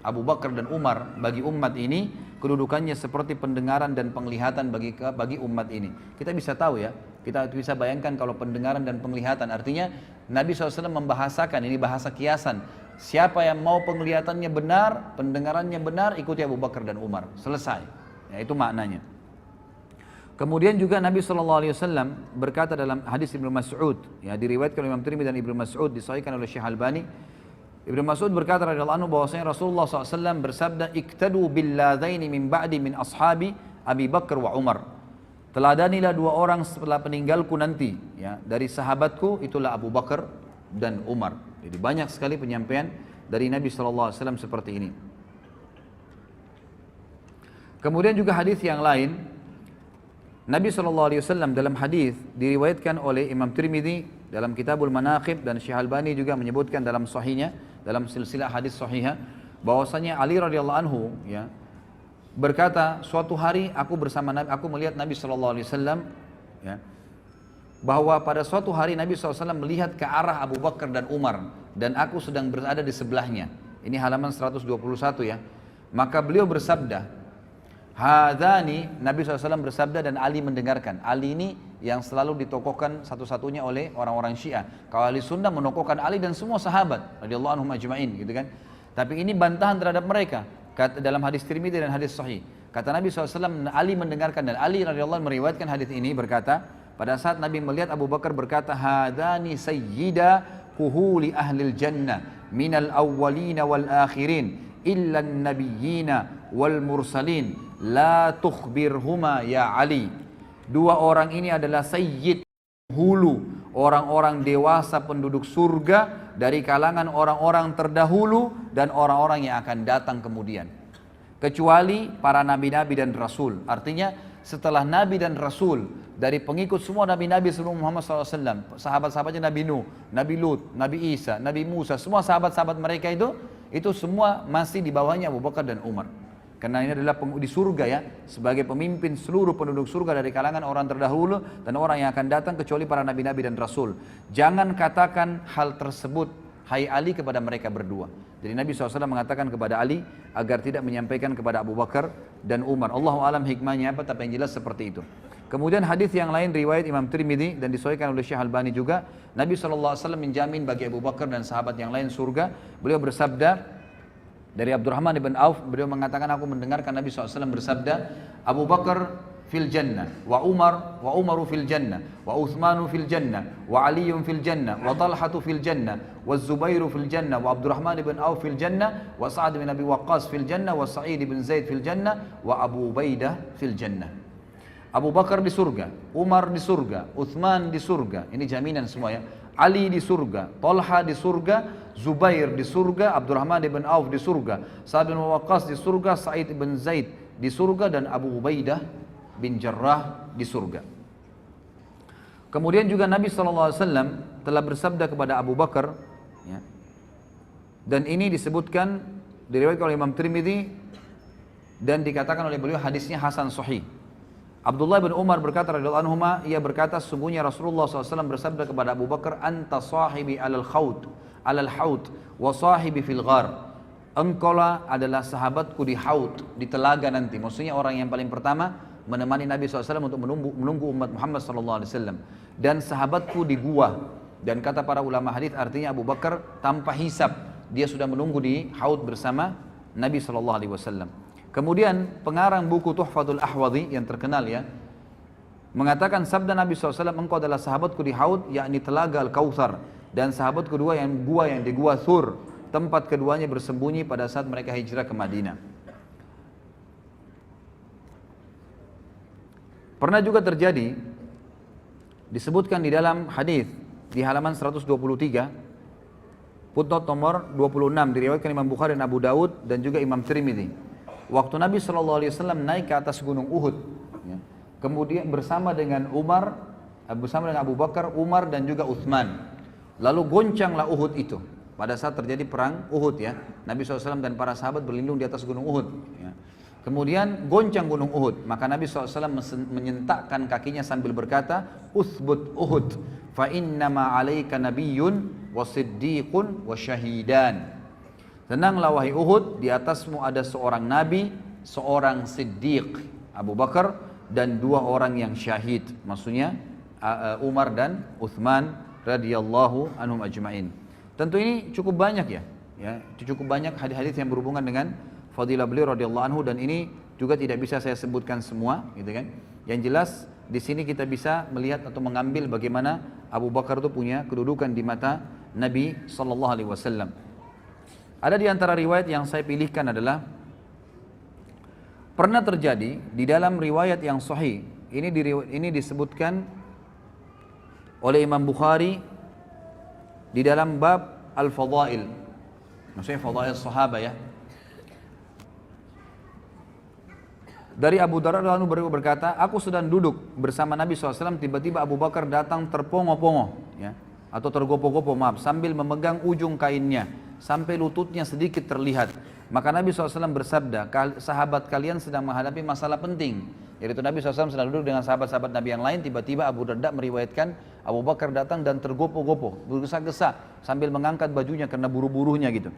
Abu Bakar dan Umar bagi umat ini kedudukannya seperti pendengaran dan penglihatan bagi umat ini. Kita bisa tahu ya, kita bisa bayangkan kalau pendengaran dan penglihatan, artinya Nabi SAW membahasakan, ini bahasa kiasan. Siapa yang mau penglihatannya benar, pendengarannya benar, ikuti Abu Bakar dan Umar. Selesai. Ya, itu maknanya. Kemudian juga Nabi SAW berkata dalam hadis Ibnu Mas'ud, ya, diriwayatkan oleh Imam Tirmidzi dan Ibnu Mas'ud, disahihkan oleh Syekh Albani. Ibnu Mas'ud berkata radhiyallahu anhu bahwasanya Rasulullah SAW bersabda, "Iktadu billadaini min ba'di min ashabi Abi Bakar wa Umar." Teladanilah dua orang setelah peninggalku nanti, ya, dari sahabatku, itulah Abu Bakar dan Umar. Jadi banyak sekali penyampaian dari Nabi SAW seperti ini. Kemudian juga hadis yang lain, Nabi SAW dalam hadis diriwayatkan oleh Imam Tirmidzi dalam Kitabul Manaqib dan Syekh Albani juga menyebutkan dalam sahihnya, dalam silsilah hadis sahihah, bahwasanya Ali radhiyallahu anhu, ya, berkata, suatu hari aku bersama Nabi, aku melihat Nabi SAW, ya, bahwa pada suatu hari Nabi SAW melihat ke arah Abu Bakar dan Umar dan aku sedang berada di sebelahnya. Ini halaman 121 ya. Maka beliau bersabda, Hadani, Nabi SAW bersabda dan Ali mendengarkan. Ali ini yang selalu ditokohkan satu-satunya oleh orang-orang Syiah. Kalau ahli sunnah menokohkan Ali dan semua sahabat radhiyallahu anhum ajma'in, gitu kan. Tapi ini bantahan terhadap mereka. Dalam hadis Tirmidzi dan hadis sahih, kata Nabi SAW, Ali mendengarkan, dan Ali radhiyallahu anhu meriwayatkan hadis ini berkata, pada saat Nabi melihat Abu Bakar berkata, Hadani sayyida kuhuli ahlil jannah minal awwalina wal akhirin illa nabiyyina wal mursalin la tukhbirhuma ya Ali. Dua orang ini adalah sayyid, hulu, orang-orang dewasa penduduk surga dari kalangan orang-orang terdahulu dan orang-orang yang akan datang kemudian, kecuali para nabi-nabi dan rasul. Artinya setelah nabi dan rasul, dari pengikut semua nabi-nabi sebelum Muhammad SAW, sahabat-sahabatnya Nabi Nuh, Nabi Lut, Nabi Isa, Nabi Musa, semua sahabat-sahabat mereka itu semua masih di bawahnya Abu Bakar dan Umar. Karena ini adalah di surga, ya, sebagai pemimpin seluruh penduduk surga dari kalangan orang terdahulu dan orang yang akan datang, kecuali para nabi-nabi dan rasul. Jangan katakan hal tersebut, hai Ali, kepada mereka berdua. Jadi Nabi SAW mengatakan kepada Ali agar tidak menyampaikan kepada Abu Bakar dan Umar. Allahu alam hikmahnya apa, tapi yang jelas seperti itu. Kemudian hadis yang lain riwayat Imam Tirmidzi dan disahihkan oleh Syekh Albani juga, Nabi SAW menjamin bagi Abu Bakar dan sahabat yang lain surga. Beliau bersabda, dari Abdurrahman ibn Auf, beliau mengatakan, aku mendengarkan Nabi SAW bersabda, Abu Bakar fil jannah, wa Umaru fil jannah, wa Uthmanu fil jannah, wa Aliyun fil jannah, wa Talhatu fil jannah, wa Zubairu fil jannah, wa Abdurrahman ibn Auf fil jannah, wa Sa'ad bin Abi Waqqas fil jannah, wa Sa'id bin Zaid fil jannah, wa Abu Ubaidah fil jannah. Abu Bakar di surga, Umar di surga, Uthman di surga, ini jaminan semua, ya. Ali di surga, Talha di surga, Zubair di surga, Abdurrahman ibn Auf di surga, Sa'ad bin Waqqas di surga, Sa'id bin Zaid di surga, dan Abu Ubaidah bin Jarrah di surga. Kemudian juga Nabi SAW telah bersabda kepada Abu Bakar, ya, dan ini disebutkan, diriwayatkan oleh Imam Tirmidzi dan dikatakan oleh beliau hadisnya hasan sahih. Abdullah bin Umar berkata radhiyallahu anhuma, ia berkata, sungguhnya Rasulullah SAW bersabda kepada Abu Bakar, anta sahibi alal haud wa sahibi fil ghar. Engkaulah adalah sahabatku di haud, di telaga nanti. Maksudnya orang yang paling pertama menemani Nabi SAW untuk menunggu umat Muhammad SAW, dan sahabatku di gua. Dan kata para ulama hadis, artinya Abu Bakar tanpa hisab dia sudah menunggu di haud bersama Nabi SAW. Kemudian pengarang buku Tuhfatul Ahwadhi yang terkenal ya, mengatakan sabda Nabi SAW, engkau adalah sahabatku di Haud, yakni telaga Al-Kautsar, dan sahabat kedua yang di gua Thur, tempat keduanya bersembunyi pada saat mereka hijrah ke Madinah. Pernah juga terjadi, disebutkan di dalam hadis di halaman 123, footnote nomor 26, diriwayatkan Imam Bukhari dan Abu Daud dan juga Imam Tirmidzi. Waktu Nabi SAW naik ke atas gunung Uhud, ya, kemudian bersama dengan Abu Bakar, Umar dan juga Uthman. Lalu goncanglah Uhud itu. Pada saat terjadi perang Uhud ya, Nabi SAW dan para sahabat berlindung di atas gunung Uhud. Ya. Kemudian goncang gunung Uhud, maka Nabi SAW menyentakkan kakinya sambil berkata, Uthbut Uhud, fa innama alaika nabiyyun wa siddiqun wa syahidan. Tenanglah wahai Uhud, di atasmu ada seorang nabi, seorang siddiq, Abu Bakar, dan 2 orang yang syahid. Maksudnya Umar dan Uthman radhiyallahu anhum ajma'in. Tentu ini cukup banyak ya, cukup banyak hadis-hadis yang berhubungan dengan fadilah beliau radhiyallahu anhu, dan ini juga tidak bisa saya sebutkan semua, gitu kan. Yang jelas di sini kita bisa melihat atau mengambil bagaimana Abu Bakar itu punya kedudukan di mata Nabi sallallahu alaihi wasallam. Ada di antara riwayat yang saya pilihkan adalah pernah terjadi di dalam riwayat yang sahih. Ini disebutkan oleh Imam Bukhari di dalam bab Al-Fadail. Maksudnya Fadail Sahabat ya. Dari Abu Darda lalu berkata, aku sedang duduk bersama Nabi SAW, tiba-tiba Abu Bakar datang terpongo-pongo, ya, atau tergopo-gopo sambil memegang ujung kainnya, sampai lututnya sedikit terlihat. Maka Nabi SAW bersabda, sahabat kalian sedang menghadapi masalah penting. Yaitu Nabi SAW sedang duduk dengan sahabat-sahabat Nabi yang lain, tiba-tiba Abu Darda meriwayatkan, Abu Bakar datang dan tergopo-gopo, bergesa-gesa, sambil mengangkat bajunya karena buru-burunya gitu.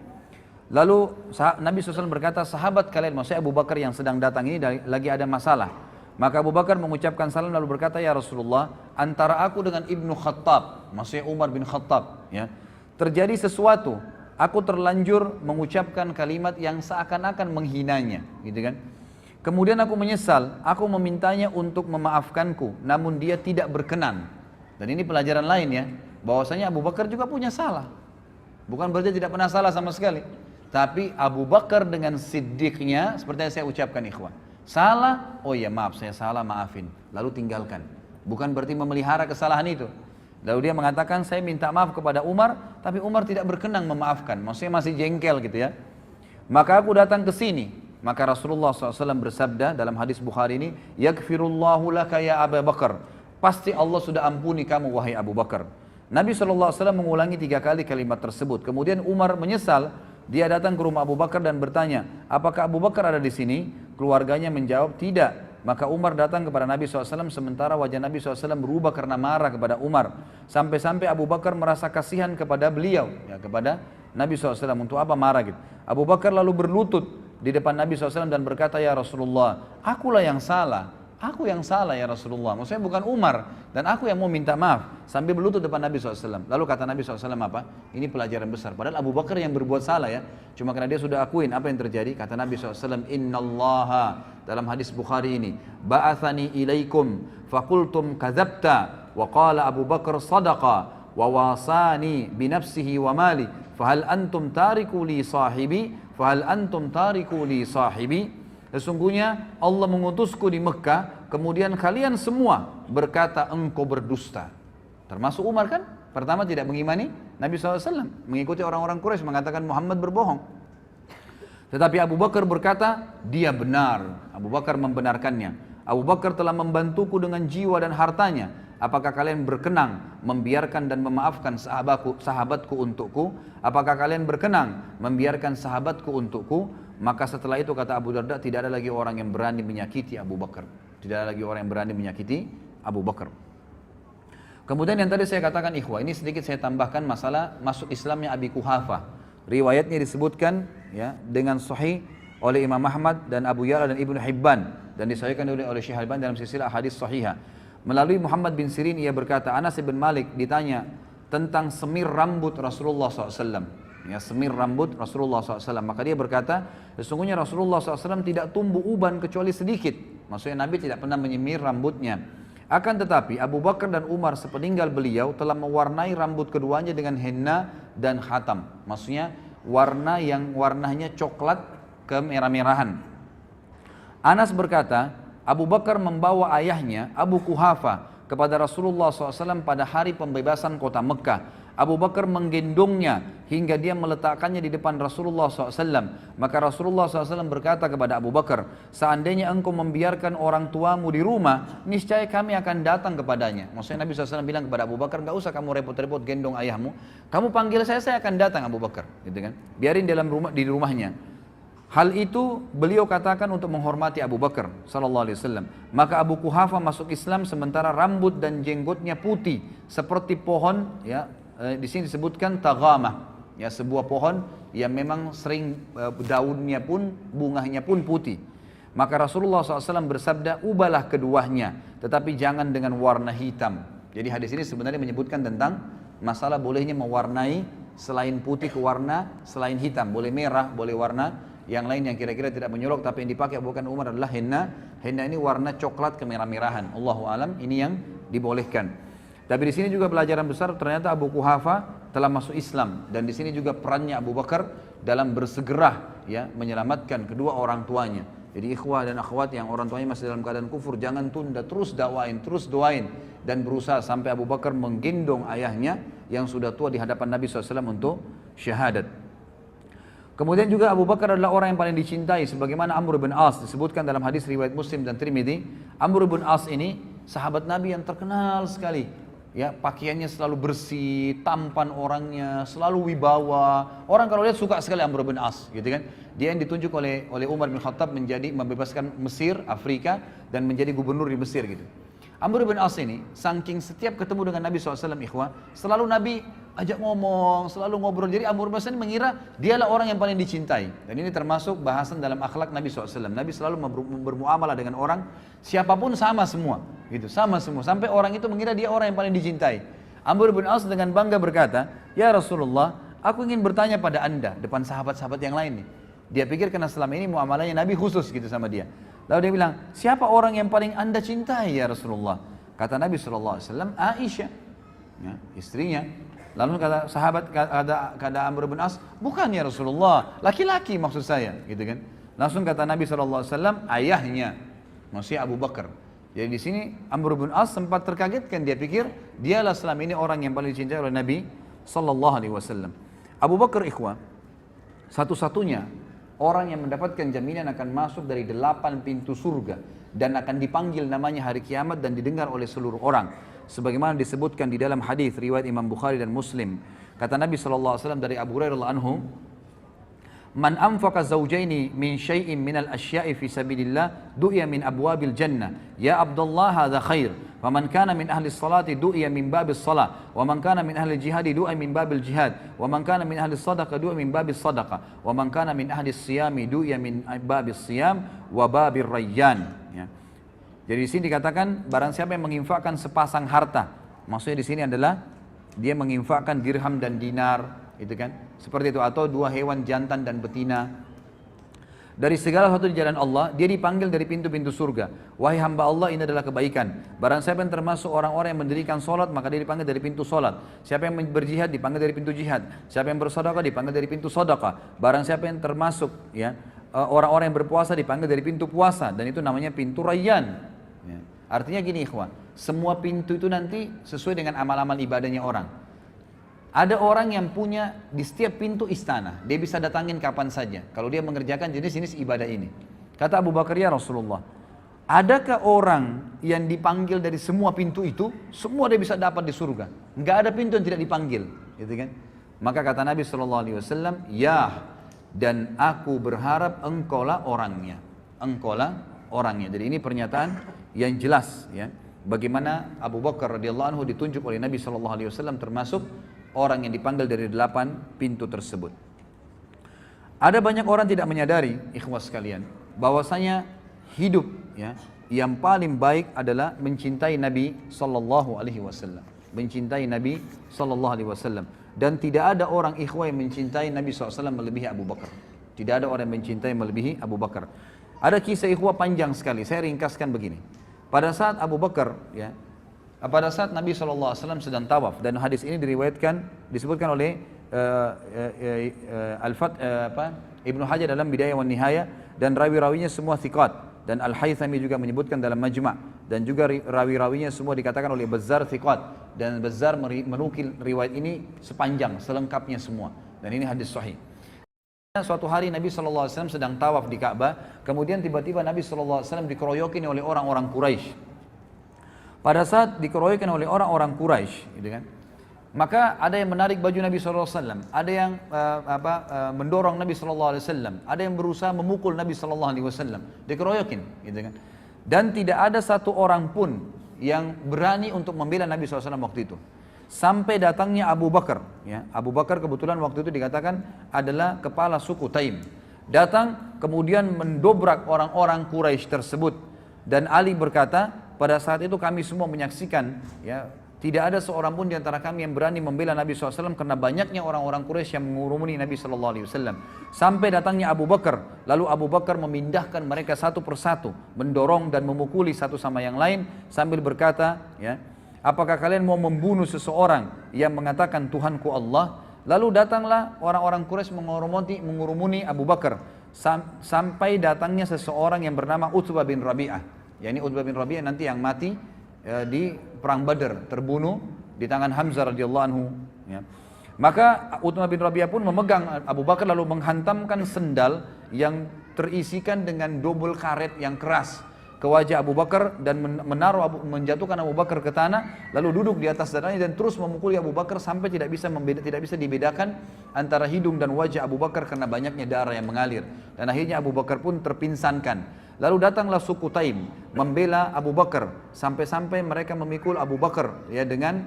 Lalu Nabi SAW berkata, sahabat kalian, maksudnya Abu Bakar yang sedang datang ini lagi ada masalah. Maka Abu Bakar mengucapkan salam lalu berkata, ya Rasulullah, antara aku dengan Ibnu Khattab, maksudnya Umar bin Khattab, ya, terjadi sesuatu. Aku terlanjur mengucapkan kalimat yang seakan-akan menghinanya, gitu kan. Kemudian aku menyesal, aku memintanya untuk memaafkanku, namun dia tidak berkenan. Dan ini pelajaran lain ya, bahwasanya Abu Bakar juga punya salah. Bukan berarti tidak pernah salah sama sekali. Tapi Abu Bakar dengan siddiqnya, seperti yang saya ucapkan ikhwan, salah, oh iya maaf saya salah, maafin, lalu tinggalkan. Bukan berarti memelihara kesalahan itu. Lalu dia mengatakan, saya minta maaf kepada Umar, tapi Umar tidak berkenan memaafkan, maksudnya masih jengkel gitu ya. Maka aku datang ke sini, maka Rasulullah SAW bersabda dalam hadis Bukhari ini, yaghfirullahu laka ya Abu Bakar, pasti Allah sudah ampuni kamu wahai Abu Bakar. Nabi SAW mengulangi 3 kali kalimat tersebut. Kemudian Umar menyesal, dia datang ke rumah Abu Bakar dan bertanya, apakah Abu Bakar ada di sini? Keluarganya menjawab, tidak. Maka Umar datang kepada Nabi SAW, sementara wajah Nabi SAW berubah karena marah kepada Umar. Sampai-sampai Abu Bakar merasa kasihan kepada beliau, ya, kepada Nabi SAW. Untuk apa marah gitu? Abu Bakar lalu berlutut di depan Nabi SAW dan berkata, ya Rasulullah, akulah yang salah. Aku yang salah ya Rasulullah, maksudnya bukan Umar, dan aku yang mau minta maaf, sambil berlutut depan Nabi SAW. Lalu kata Nabi SAW apa? Ini pelajaran besar, padahal Abu Bakar yang berbuat salah ya, cuma karena dia sudah akuin apa yang terjadi. Kata Nabi SAW, innallaha, dalam hadis Bukhari ini, ba'athani ilaikum fakultum kadzabta wa qala Abu Bakar sadaqa wa wasani binafsihi wa mali fahal antum tariku li sahibi fahal antum tariku li sahibi. Sesungguhnya Allah mengutusku di Mekah, kemudian kalian semua berkata engkau berdusta. Termasuk Umar kan, pertama tidak mengimani Nabi SAW, mengikuti orang-orang Quraisy mengatakan Muhammad berbohong. Tetapi Abu Bakar berkata, dia benar. Abu Bakar membenarkannya. Abu Bakar telah membantuku dengan jiwa dan hartanya. Apakah kalian berkenan membiarkan dan memaafkan sahabatku untukku? Apakah kalian berkenan membiarkan sahabatku untukku? Maka setelah itu kata Abu Darda, tidak ada lagi orang yang berani menyakiti Abu Bakar. Tidak ada lagi orang yang berani menyakiti Abu Bakar. Kemudian yang tadi saya katakan ikhwah, ini sedikit saya tambahkan masalah masuk Islamnya Abi Quhafah. Riwayatnya disebutkan ya dengan sahih oleh Imam Ahmad dan Abu Ya'la dan Ibnu Hibban, dan disahihkan oleh Syekh Al-Albani dalam silsilah hadis sahihah. Melalui Muhammad bin Sirin ia berkata, Anas bin Malik ditanya tentang semir rambut Rasulullah SAW. ya, semir rambut Rasulullah SAW. Maka dia berkata, sesungguhnya Rasulullah SAW tidak tumbuh uban kecuali sedikit. Maksudnya Nabi tidak pernah menyemir rambutnya. Akan tetapi Abu Bakar dan Umar sepeninggal beliau telah mewarnai rambut keduanya dengan henna dan khatam. Maksudnya warna yang warnanya coklat kemerah-merahan. Anas berkata, Abu Bakar membawa ayahnya Abu Kuhafa kepada Rasulullah SAW pada hari pembebasan kota Mekah. Abu Bakar menggendongnya hingga dia meletakkannya di depan Rasulullah SAW. Maka Rasulullah SAW berkata kepada Abu Bakar, seandainya engkau membiarkan orang tuamu di rumah, niscaya kami akan datang kepadanya. Maksudnya Nabi SAW bilang kepada Abu Bakar, gak usah kamu repot-repot gendong ayahmu, kamu panggil saya akan datang Abu Bakar. Gitu kan? Biarin di rumahnya. Hal itu beliau katakan untuk menghormati Abu Bakar SAW. Maka Abu Kuhafa masuk Islam sementara rambut dan jenggotnya putih seperti pohon, ya, di sini disebutkan taghamah, ya, sebuah pohon yang memang sering daunnya pun bunganya pun putih. Maka Rasulullah SAW bersabda, ubahlah keduanya, tetapi jangan dengan warna hitam. Jadi hadis ini sebenarnya menyebutkan tentang masalah bolehnya mewarnai selain putih ke warna selain hitam, boleh merah, boleh warna yang lain yang kira-kira tidak menyolok, tapi yang dipakai Abu Bakar Umar adalah henna. Henna ini warna coklat kemerah-merahan. Allahu alam, ini yang dibolehkan. Tapi di sini juga pelajaran besar, ternyata Abu Kuhafa telah masuk Islam, dan di sini juga perannya Abu Bakar dalam bersegera, ya, menyelamatkan kedua orang tuanya. Jadi ikhwah dan akhwat yang orang tuanya masih dalam keadaan kufur, jangan tunda, terus dakwain, terus doain, dan berusaha sampai Abu Bakar menggendong ayahnya yang sudah tua di hadapan Nabi SAW untuk syahadat. Kemudian juga Abu Bakar adalah orang yang paling dicintai, sebagaimana Amr bin As disebutkan dalam hadis riwayat Muslim dan Tirmidzi. Amr bin As ini sahabat Nabi yang terkenal sekali. Ya, pakaiannya selalu bersih, tampan orangnya, selalu wibawa. Orang kalau lihat suka sekali Amr bin As, gitu kan? Dia yang ditunjuk oleh Umar bin Khattab menjadi membebaskan Mesir, Afrika, dan menjadi gubernur di Mesir, gitu. Amr bin As ini, saking setiap ketemu dengan Nabi SAW, ikhwah, selalu Nabi ajak ngomong, selalu ngobrol. Jadi Amr bin As ini mengira dialah orang yang paling dicintai. Dan ini termasuk bahasan dalam akhlak Nabi SAW. Nabi selalu bermuamalah dengan orang, siapapun sama semua, gitu, sama semua. Sampai orang itu mengira dia orang yang paling dicintai. Amr bin As dengan bangga berkata, ya Rasulullah, aku ingin bertanya pada anda, depan sahabat-sahabat yang lain nih. Dia pikir karena selama ini muamalahnya Nabi khusus gitu sama dia. Lalu dia bilang, siapa orang yang paling anda cintai ya Rasulullah? Kata Nabi SAW, Aisyah, ya, istrinya. Lalu kata sahabat, kata Amr bin As, bukan ya Rasulullah, laki-laki maksud saya, gitu kan? Langsung kata Nabi SAW, ayahnya, maksudnya Abu Bakar. Jadi di sini Amr bin As sempat terkagetkan, dia pikir dialah selama ini orang yang paling dicintai oleh Nabi SAW. Abu Bakar, ikhwah, satu-satunya orang yang mendapatkan jaminan akan masuk dari 8 pintu surga dan akan dipanggil namanya hari kiamat dan didengar oleh seluruh orang. Sebagaimana disebutkan di dalam hadis riwayat Imam Bukhari dan Muslim. Kata Nabi SAW dari Abu Hurairah radhiyallahu anhu, man anfaqa zawjaini min syai'in minal asya'i fi sabilillah du'iya min abwabil jannah. Ya Abdullah hadza khair. Wa man kana min ahli salati du'iya min babis salah. Wa man kana min ahli jihadi du'iya min babil jihad. Wa man kana min ahli sadaqah du'iya min babis sadaqah. Wa man kana min ahli siyami du'iya min babis siyam wa babir rayyan. Ya. Jadi di sini dikatakan barang siapa yang menginfakkan sepasang harta. Maksudnya di sini adalah dia menginfakkan dirham dan dinar, itu kan? Seperti itu, atau 2 hewan jantan dan betina. Dari segala sesuatu di jalan Allah, dia dipanggil dari pintu-pintu surga. Wahai hamba Allah, ini adalah kebaikan. Barang siapa yang termasuk orang-orang yang mendirikan solat, maka dia dipanggil dari pintu solat. Siapa yang berjihad, dipanggil dari pintu jihad. Siapa yang bersedekah, dipanggil dari pintu sedekah. Barang siapa yang termasuk, ya, orang-orang yang berpuasa, dipanggil dari pintu puasa. Dan itu namanya pintu rayyan. Ya. Artinya gini, ikhwan, semua pintu itu nanti sesuai dengan amal-amal ibadahnya orang. Ada orang yang punya di setiap pintu istana, dia bisa datangin kapan saja kalau dia mengerjakan jenis-jenis ibadah ini. Kata Abu Bakar, ya Rasulullah, adakah orang yang dipanggil dari semua pintu itu, semua dia bisa dapat di surga? Enggak ada pintu yang tidak dipanggil, gitu kan? Maka kata Nabi SAW, ya, dan aku berharap engkaulah orangnya. Engkaulah orangnya. Jadi ini pernyataan yang jelas, ya, bagaimana Abu Bakar radhiyallahu anhu ditunjuk oleh Nabi SAW termasuk orang yang dipanggil dari 8 pintu tersebut. Ada banyak orang tidak menyadari, ikhwas sekalian, bahwasanya hidup, ya, yang paling baik adalah mencintai Nabi SAW. mencintai Nabi sallallahu alaihi wasallam. Dan tidak ada orang ikhwah yang mencintai Nabi SAW melebihi Abu Bakar. Tidak ada orang yang mencintai melebihi Abu Bakar. Ada kisah ikhwah panjang sekali, saya ringkaskan begini. Pada saat Abu Bakar, ya, pada saat Nabi SAW sedang tawaf, dan hadis ini disebutkan oleh Ibnu Hajar dalam Bidayah wan Nihayah, dan rawi-rawinya semua thiqat, dan Al-Haythami juga menyebutkan dalam Majma', dan juga rawi-rawinya semua dikatakan oleh Bazzar thiqat, dan Bazzar menukil riwayat ini sepanjang, selengkapnya semua, dan ini hadis sahih. Suatu hari Nabi SAW sedang tawaf di Ka'bah, kemudian tiba-tiba Nabi SAW dikeroyokin oleh orang-orang Quraisy. Pada saat dikeroyokin oleh orang-orang Quraisy, gitu kan, maka ada yang menarik baju Nabi SAW, ada yang mendorong Nabi SAW, ada yang berusaha memukul Nabi SAW, dikeroyokin, gitu kan. Dan tidak ada satu orang pun yang berani untuk membela Nabi SAW waktu itu. Sampai datangnya Abu Bakar, ya. Abu Bakar kebetulan waktu itu dikatakan adalah kepala suku Taim. Datang kemudian mendobrak orang-orang Quraisy tersebut. Dan Ali berkata, pada saat itu kami semua menyaksikan, ya, tidak ada seorang pun di antara kami yang berani membela Nabi SAW karena banyaknya orang-orang Quraisy yang mengurumuni Nabi SAW. Sampai datangnya Abu Bakar, lalu Abu Bakar memindahkan mereka satu persatu, mendorong dan memukuli satu sama yang lain sambil berkata, ya, apakah kalian mau membunuh seseorang yang mengatakan Tuhanku Allah? Lalu datanglah orang-orang Quraisy mengurumuni Abu Bakar sampai datangnya seseorang yang bernama Utbah bin Rabi'ah. Ya, ini Utbah bin Rabi'ah nanti yang mati di perang Badar, terbunuh di tangan Hamzah radhiyallahu anhu, ya. Maka Utbah bin Rabi'ah pun memegang Abu Bakar lalu menghantamkan sendal yang terisikan dengan dobel karet yang keras ke wajah Abu Bakar dan menjatuhkan Abu Bakar ke tanah, lalu duduk di atas dadanya dan terus memukuli Abu Bakar sampai tidak bisa dibedakan antara hidung dan wajah Abu Bakar karena banyaknya darah yang mengalir, dan akhirnya Abu Bakar pun terpinsankan. Lalu datanglah suku Taim membela Abu Bakar sampai-sampai mereka memikul Abu Bakar, ya, dengan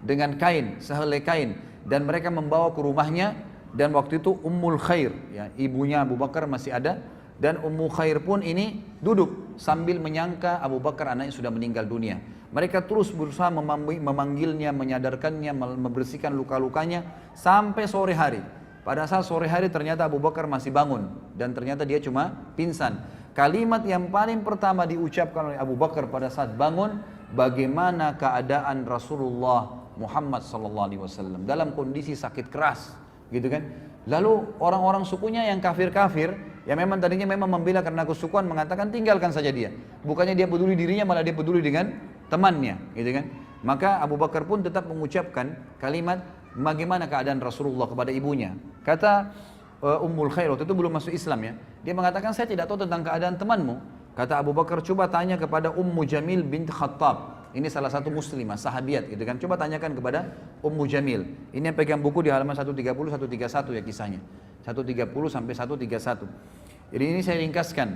dengan kain, sehelai kain, dan mereka membawa ke rumahnya. Dan waktu itu Ummul Khair, ya, ibunya Abu Bakar masih ada, dan Ummu Khair pun ini duduk sambil menyangka Abu Bakar anaknya sudah meninggal dunia. Mereka terus berusaha memanggilnya, menyadarkannya, membersihkan luka-lukanya sampai sore hari. Pada saat sore hari ternyata Abu Bakar masih bangun dan ternyata dia cuma pingsan. Kalimat yang paling pertama diucapkan oleh Abu Bakar pada saat bangun, bagaimana keadaan Rasulullah Muhammad SAW dalam kondisi sakit keras, gitu kan? Lalu orang-orang sukunya yang kafir-kafir, yang memang tadinya memang membela karena kesukuan, mengatakan tinggalkan saja dia. Bukannya dia peduli dirinya, malah dia peduli dengan temannya, gitu kan? Maka Abu Bakar pun tetap mengucapkan kalimat, bagaimana keadaan Rasulullah kepada ibunya. Kata Ummul Khair, waktu itu belum masuk Islam, ya. Dia mengatakan, saya tidak tahu tentang keadaan temanmu. Kata Abu Bakar, coba tanya kepada Ummu Jamil bint Khattab. Ini salah satu muslimah, sahabiat, gitu kan. Coba tanyakan kepada Ummu Jamil. Ini yang pegang buku di halaman 130, 131 ya kisahnya. 130 sampai 131. Jadi ini saya ringkaskan.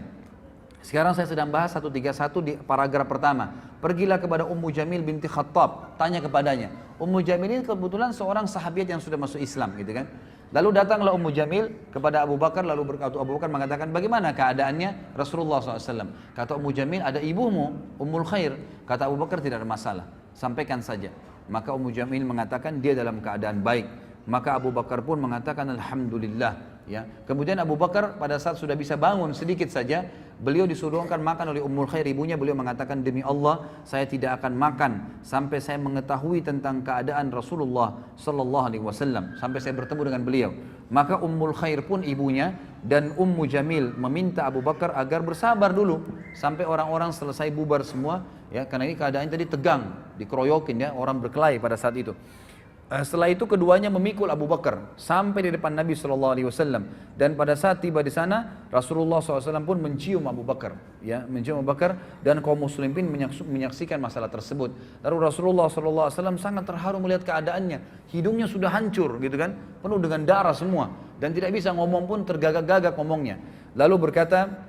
Sekarang saya sedang bahas 131 di paragraf pertama. Pergilah kepada Ummu Jamil binti Khattab, tanya kepadanya. Ummu Jamil ini kebetulan seorang sahabiat yang sudah masuk Islam, gitu kan. Lalu datanglah Ummu Jamil kepada Abu Bakar, lalu Abu Bakar mengatakan, bagaimana keadaannya Rasulullah SAW? Kata Ummu Jamil, ada ibumu, Ummul Khair. Kata Abu Bakar, tidak ada masalah, sampaikan saja. Maka Ummu Jamil mengatakan dia dalam keadaan baik. Maka Abu Bakar pun mengatakan Alhamdulillah, ya. Kemudian Abu Bakar pada saat sudah bisa bangun sedikit saja, beliau disuruhkan makan oleh Ummul Khair, ibunya. Beliau mengatakan, demi Allah saya tidak akan makan sampai saya mengetahui tentang keadaan Rasulullah sallallahu alaihi wasallam, sampai saya bertemu dengan beliau. Maka Ummul Khair pun ibunya dan Ummu Jamil meminta Abu Bakar agar bersabar dulu sampai orang-orang selesai bubar semua, ya, karena ini keadaannya tadi tegang, dikeroyokin, ya, orang berkelahi pada saat itu. Setelah itu keduanya memikul Abu Bakar sampai di depan Nabi SAW, dan pada saat tiba di sana Rasulullah SAW pun mencium Abu Bakar, ya, mencium Abu Bakar, dan kaum muslimin menyaksikan masalah tersebut. Lalu Rasulullah SAW sangat terharu melihat keadaannya, hidungnya sudah hancur, gitu kan, penuh dengan darah semua, dan tidak bisa ngomong pun, tergagak-gagak ngomongnya. Lalu berkata,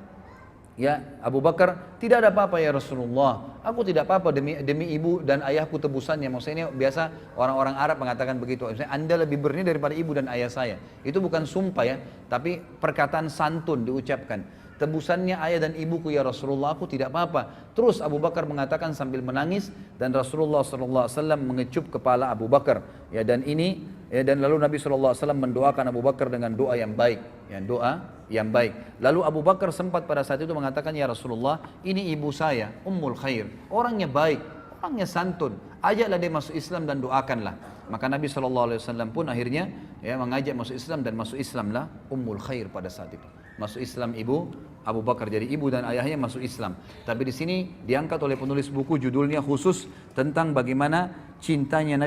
ya, Abu Bakar, tidak ada apa-apa ya Rasulullah, aku tidak apa-apa demi ibu dan ayahku tebusannya. Maksudnya ini biasa orang-orang Arab mengatakan begitu, maksudnya Anda lebih berani daripada ibu dan ayah saya. Itu bukan sumpah, ya, tapi perkataan santun diucapkan. tebusannya ayah dan ibuku ya Rasulullah, aku tidak apa-apa. Terus Abu Bakar mengatakan sambil menangis, dan Rasulullah SAW mengecup kepala Abu Bakar. Ya, dan ini dan lalu Nabi SAW mendoakan Abu Bakar dengan doa yang baik, ya, doa yang baik. Lalu Abu Bakar sempat pada saat itu mengatakan, ya Rasulullah, ini ibu saya, Ummul Khair, orangnya baik, orangnya santun, ajaklah dia masuk Islam dan doakanlah. Maka Nabi SAW pun akhirnya ya mengajak masuk Islam, dan masuk Islamlah Ummul Khair pada saat itu. Masuk Islam ibu Abu Bakar, jadi ibu dan ayahnya masuk Islam. Tapi di sini diangkat oleh penulis buku judulnya khusus tentang bagaimana cintanya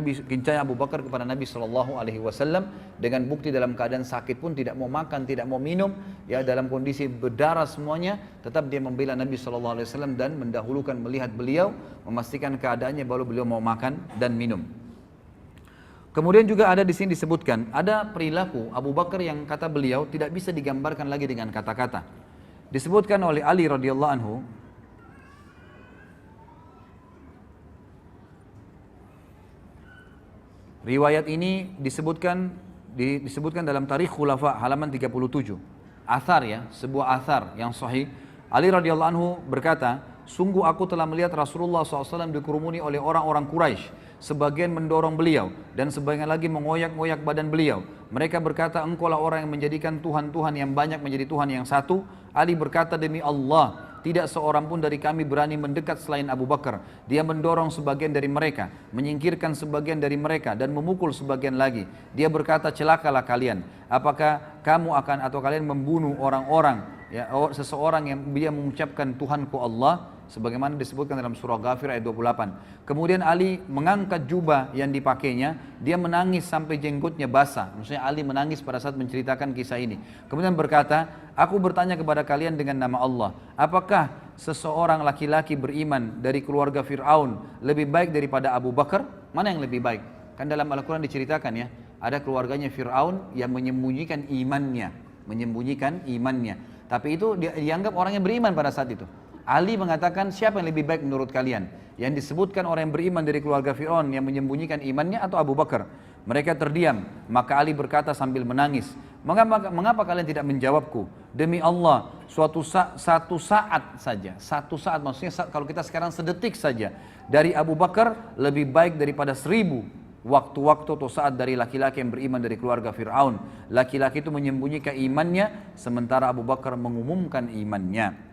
Abu Bakar kepada Nabi SAW, dengan bukti dalam keadaan sakit pun tidak mau makan, tidak mau minum, ya dalam kondisi berdarah semuanya, tetap dia membela Nabi SAW dan mendahulukan melihat beliau, memastikan keadaannya baru beliau mau makan dan minum. Kemudian juga ada di sini disebutkan, ada perilaku Abu Bakar yang kata beliau tidak bisa digambarkan lagi dengan kata-kata. Disebutkan oleh Ali radhiyallahu anhu, riwayat ini disebutkan dalam Tarikh Khulafa halaman 37. Athar ya, sebuah athar yang sahih. Ali radhiyallahu anhu berkata, sungguh aku telah melihat Rasulullah SAW dikerumuni oleh orang-orang Quraisy. Sebagian mendorong beliau dan sebagian lagi mengoyak-ngoyak badan beliau. Mereka berkata, engkaulah orang yang menjadikan Tuhan-Tuhan yang banyak menjadi Tuhan yang satu. Ali berkata, demi Allah, tidak seorang pun dari kami berani mendekat selain Abu Bakar. Dia mendorong sebagian dari mereka, menyingkirkan sebagian dari mereka, dan memukul sebagian lagi. Dia berkata, celakalah kalian. Apakah kamu akan atau kalian membunuh orang-orang, ya, seseorang yang dia mengucapkan Tuhanku Allah, sebagaimana disebutkan dalam surah Ghafir ayat 28. Kemudian Ali mengangkat jubah yang dipakainya, dia menangis sampai jenggotnya basah. Maksudnya Ali menangis pada saat menceritakan kisah ini. Kemudian berkata, aku bertanya kepada kalian dengan nama Allah, apakah seseorang laki-laki beriman dari keluarga Fir'aun lebih baik daripada Abu Bakar? Mana yang lebih baik? Kan dalam Al-Quran diceritakan ya, ada keluarganya Fir'aun yang menyembunyikan imannya. Tapi itu dianggap orang yang beriman pada saat itu. Ali mengatakan, siapa yang lebih baik menurut kalian? Yang disebutkan orang yang beriman dari keluarga Fir'aun yang menyembunyikan imannya atau Abu Bakar? Mereka terdiam, maka Ali berkata sambil menangis, mengapa kalian tidak menjawabku? Demi Allah, satu saat saja, maksudnya kalau kita sekarang sedetik saja, dari Abu Bakar lebih baik daripada 1000 waktu-waktu atau saat dari laki-laki yang beriman dari keluarga Fir'aun. Laki-laki itu menyembunyikan imannya, sementara Abu Bakar mengumumkan imannya.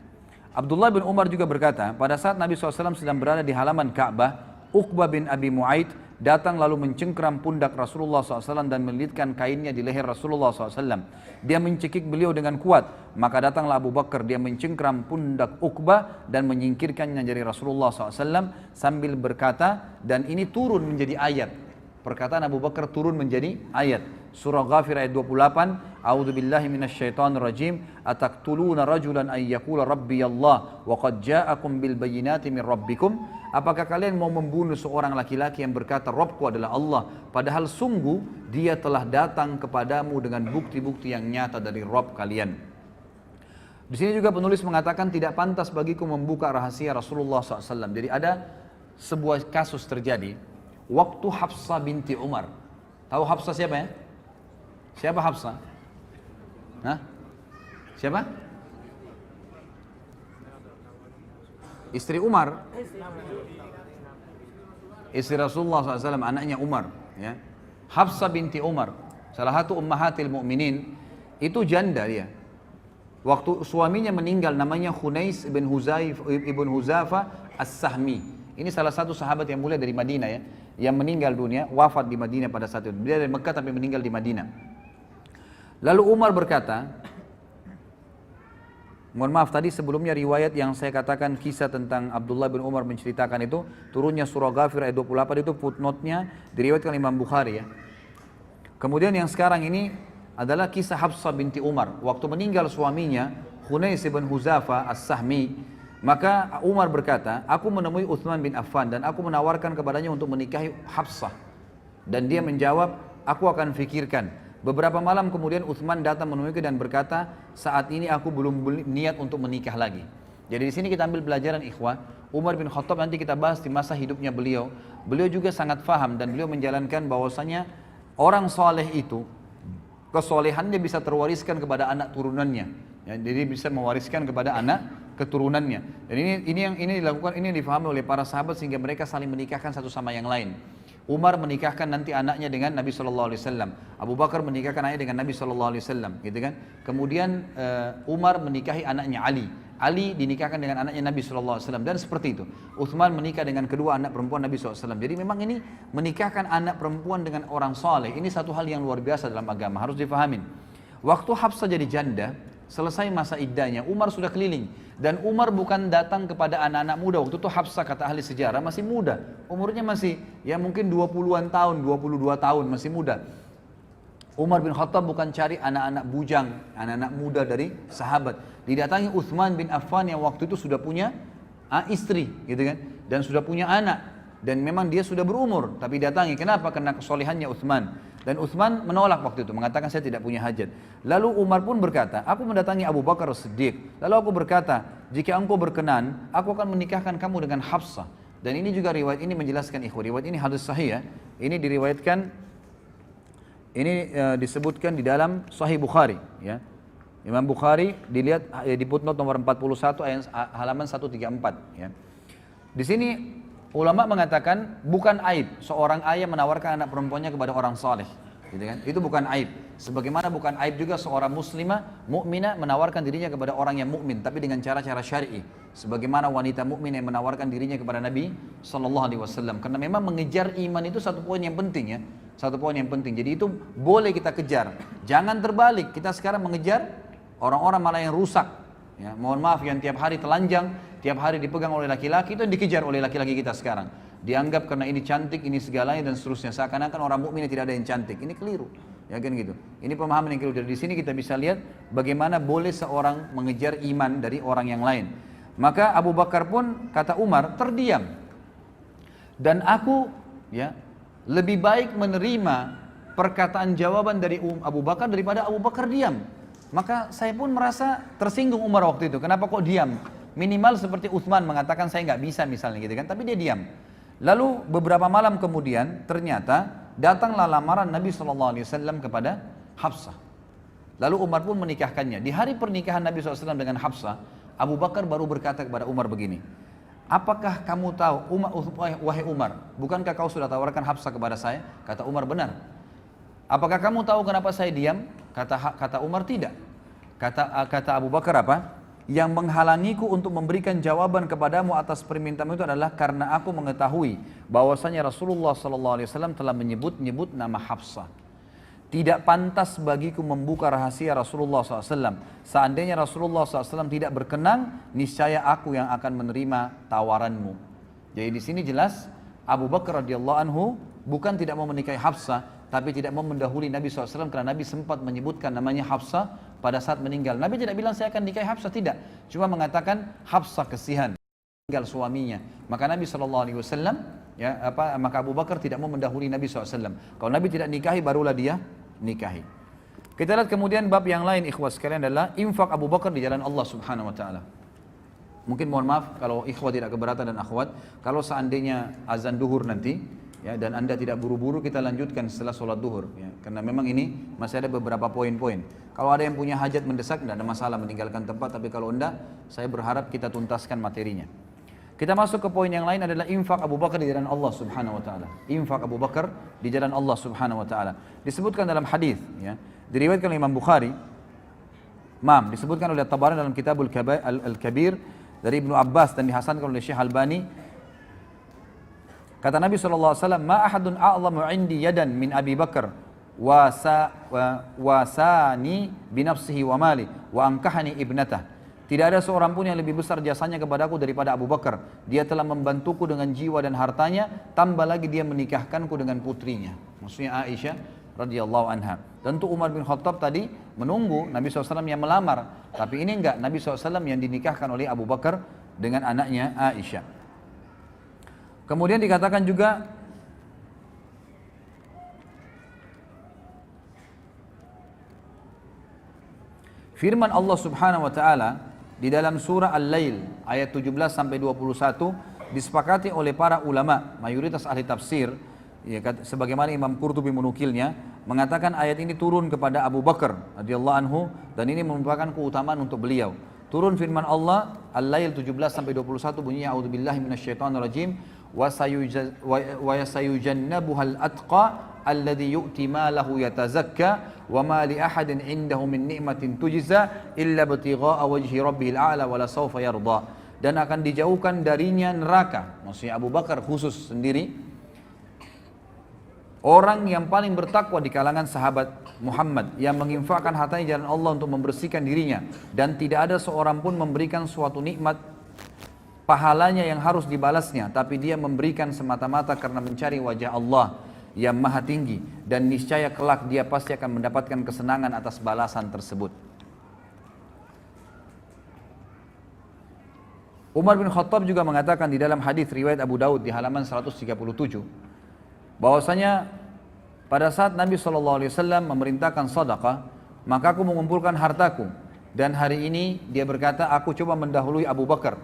Abdullah bin Umar juga berkata, pada saat Nabi SAW sedang berada di halaman Ka'bah, Uqbah bin Abi Mu'aid datang lalu mencengkeram pundak Rasulullah SAW dan melilitkan kainnya di leher Rasulullah SAW. Dia mencekik beliau dengan kuat, maka datanglah Abu Bakar, dia mencengkeram pundak Uqbah dan menyingkirkannya dari Rasulullah SAW sambil berkata, dan ini turun menjadi ayat. Perkataan Abu Bakar turun menjadi ayat. Surah Ghafir ayat 28, A'udzu billahi minasyaitonir rajim, ataqtuluna rajulan ay yaqula rabbi Allah wa qad ja'akum bil bayyinati min rabbikum. Apakah kalian mau membunuh seorang laki-laki yang berkata Rabbku adalah Allah, padahal sungguh dia telah datang kepadamu dengan bukti-bukti yang nyata dari Rabb kalian. Di sini juga penulis mengatakan tidak pantas bagiku membuka rahasia Rasulullah SAW. Jadi ada sebuah kasus terjadi waktu Hafsah binti Umar. Tahu Hafsah siapa ya? Siapa Hafsah? Hah? Siapa? Istri Umar. Istri Rasulullah SAW, anaknya Umar. Ya. Hafsah binti Umar, salah satu ummahatil mu'minin, itu janda dia. Waktu suaminya meninggal, namanya Khunais ibn Huzafa As-Sahmi. Ini salah satu sahabat yang mulia dari Madinah ya, yang meninggal dunia, wafat di Madinah pada saat itu. Dia dari Mekah tapi meninggal di Madinah. Lalu Umar berkata, mohon maaf tadi sebelumnya riwayat yang saya katakan kisah tentang Abdullah bin Umar menceritakan itu, turunnya surah Ghafir ayat 28 itu footnote-nya diriwayatkan Imam Bukhari ya. Kemudian yang sekarang ini adalah kisah Hafsah binti Umar. Waktu meninggal suaminya, Khunais bin Huzafa As-Sahmi, maka Umar berkata, aku menemui Uthman bin Affan dan aku menawarkan kepadanya untuk menikahi Hafsah. Dan dia menjawab, aku akan fikirkan. Beberapa malam kemudian Uthman datang menemuiku dan berkata, saat ini aku belum niat untuk menikah lagi. Jadi di sini kita ambil pelajaran ikhwah, Umar bin Khattab nanti kita bahas di masa hidupnya beliau. Beliau juga sangat faham dan beliau menjalankan bahwasanya orang soleh itu, kesolehannya bisa terwariskan kepada anak turunannya. Ya, jadi bisa mewariskan kepada anak keturunannya. Dan ini dilakukan, ini difahami oleh para sahabat sehingga mereka saling menikahkan satu sama yang lain. Umar menikahkan nanti anaknya dengan Nabi SAW. Abu Bakar menikahkan anaknya dengan Nabi SAW, gitu kan? Kemudian Umar menikahi anaknya Ali. Ali dinikahkan dengan anaknya Nabi SAW, dan seperti itu. Uthman menikah dengan kedua anak perempuan Nabi SAW. Jadi memang ini menikahkan anak perempuan dengan orang saleh, ini satu hal yang luar biasa dalam agama, harus difahamin. Waktu Hafsah jadi janda, selesai masa iddahnya, Umar sudah keliling. Dan Umar bukan datang kepada anak-anak muda. Waktu itu Hafsah, kata ahli sejarah, masih muda. Umurnya masih ya mungkin 20-an tahun, 22 tahun, masih muda. Umar bin Khattab bukan cari anak-anak bujang, anak-anak muda dari sahabat. Didatangi Uthman bin Affan yang waktu itu sudah punya istri, gitu kan, dan sudah punya anak, dan memang dia sudah berumur, tapi datangi. Kenapa? Karena kesolehannya Uthman. Dan Uthman menolak waktu itu, mengatakan saya tidak punya hajat. Lalu Umar pun berkata, aku mendatangi Abu Bakar As-Siddiq. Lalu aku berkata, jika engkau berkenan, aku akan menikahkan kamu dengan Hafsah. Dan ini juga riwayat ini menjelaskan ikhwah, riwayat ini hadis sahih ya. Ini diriwayatkan, ini disebutkan di dalam Sahih Bukhari ya. Imam Bukhari dilihat di footnote nomor 41 ayat halaman 134 ya. Di sini ulama mengatakan bukan aib seorang ayah menawarkan anak perempuannya kepada orang saleh, gitu kan? Itu bukan aib. Sebagaimana bukan aib juga seorang muslimah mukminah menawarkan dirinya kepada orang yang mukmin, tapi dengan cara-cara syar'i. Sebagaimana wanita mukmin yang menawarkan dirinya kepada Nabi sallallahu alaihi wasallam. Karena memang mengejar iman itu satu poin yang penting ya. Satu poin yang penting. Jadi itu boleh kita kejar. Jangan terbalik. Kita sekarang mengejar orang-orang malah yang rusak. Ya, mohon maaf yang tiap hari telanjang, tiap hari dipegang oleh laki-laki, itu yang dikejar oleh laki-laki kita sekarang. Dianggap karena ini cantik, ini segalanya dan seterusnya. Seakan-akan orang mukmin tidak ada yang cantik. Ini keliru. Ya kan gitu. Ini pemahaman yang keliru. Dari sini kita bisa lihat bagaimana boleh seorang mengejar iman dari orang yang lain. Maka Abu Bakar pun kata Umar terdiam. Dan aku ya lebih baik menerima perkataan jawaban dari Abu Bakar daripada Abu Bakar diam. Maka saya pun merasa tersinggung Umar waktu itu. Kenapa kok diam? Minimal seperti Uthman mengatakan saya nggak bisa misalnya gitu kan. Tapi dia diam. Lalu beberapa malam kemudian ternyata datanglah lamaran Nabi SAW kepada Hafsah. Lalu Umar pun menikahkannya. Di hari pernikahan Nabi SAW dengan Hafsah, Abu Bakar baru berkata kepada Umar begini. Apakah kamu tahu, wahai Umar, bukankah kau sudah tawarkan Hafsah kepada saya? Kata Umar, benar. Apakah kamu tahu kenapa saya diam? Kata Umar, tidak. Kata Abu Bakar apa? Yang menghalangiku untuk memberikan jawaban kepadamu atas permintaanmu itu adalah karena aku mengetahui bahwasanya Rasulullah SAW telah menyebut nama Hafsah. Tidak pantas bagiku membuka rahasia Rasulullah SAW. Seandainya Rasulullah SAW tidak berkenan, niscaya aku yang akan menerima tawaranmu. Jadi di sini jelas Abu Bakar radhiyallahu anhu bukan tidak mau menikahi Hafsah, tapi tidak mau mendahului Nabi SAW karena Nabi sempat menyebutkan namanya Hafsah pada saat meninggal. Nabi tidak bilang saya akan nikahi Hafsah, tidak. Cuma mengatakan Hafsah kesihan, meninggal suaminya. Maka Nabi SAW, maka Abu Bakar tidak mau mendahului Nabi SAW. Kalau Nabi tidak nikahi, barulah dia nikahi. Kita lihat kemudian bab yang lain ikhwah sekalian adalah infak Abu Bakar di jalan Allah Subhanahu wa taala. Mungkin mohon maaf kalau ikhwah tidak keberatan dan akhwat, kalau seandainya azan duhur nanti ya dan Anda tidak buru-buru, kita lanjutkan setelah sholat duhur ya, karena memang ini masih ada beberapa poin-poin. Kalau ada yang punya hajat mendesak tidak ada masalah meninggalkan tempat, tapi kalau enggak saya berharap kita tuntaskan materinya. Kita masuk ke poin yang lain adalah infak Abu Bakar di jalan Allah Subhanahu wa taala. Infak Abu Bakar di jalan Allah Subhanahu wa taala. Disebutkan dalam hadis ya, diriwayatkan oleh Imam Bukhari. Disebutkan oleh Tabarani dalam Kitabul Al-Kabir dari Ibnu Abbas dan dihasankan oleh Syekh Albani. Kata Nabi SAW, "Ma ahadun a'lamu 'indi yadan min Abi Bakar wasani bi nafsihi wa mali wa ankahani ibnatah." Tidak ada seorang pun yang lebih besar jasanya kepadaku daripada Abu Bakar. Dia telah membantuku dengan jiwa dan hartanya, tambah lagi dia menikahkanku dengan putrinya. Maksudnya Aisyah radhiyallahu anha. Tentu Umar bin Khattab tadi menunggu Nabi SAW yang melamar. Tapi ini enggak, Nabi SAW yang dinikahkan oleh Abu Bakar dengan anaknya Aisyah. Kemudian dikatakan juga firman Allah Subhanahu wa taala di dalam surah Al-Lail ayat 17 sampai 21 disepakati oleh para ulama, mayoritas ahli tafsir, ya, sebagaimana Imam Qurtubi menukilnya, mengatakan ayat ini turun kepada Abu Bakar radhiyallahu anhu dan ini merupakan keutamaan untuk beliau. Turun firman Allah Al-Lail 17 sampai 21 bunyinya a'udzubillahi minasyaitonirrajim wa sayujannabuhal atqa alladhi yu'ti malahu yatazakka wa ma li ahadin 'indahu min ni'matin tujza illa ibtigha'a wajhi rabbihil a'la wa la sawfa yarda. Dan akan dijauhkan darinya neraka. Maksudnya Abu Bakar khusus sendiri orang yang paling bertakwa di kalangan sahabat Muhammad yang menginfakkan hartanya jalan Allah untuk membersihkan dirinya dan tidak ada seorang pun memberikan suatu nikmat pahalanya yang harus dibalasnya, tapi dia memberikan semata-mata karena mencari wajah Allah yang maha tinggi dan niscaya kelak dia pasti akan mendapatkan kesenangan atas balasan tersebut. Umar bin Khattab juga mengatakan di dalam hadis riwayat Abu Daud di halaman 137 bahwasanya pada saat Nabi SAW memerintahkan sedekah, maka aku mengumpulkan hartaku dan hari ini dia berkata aku coba mendahului Abu Bakar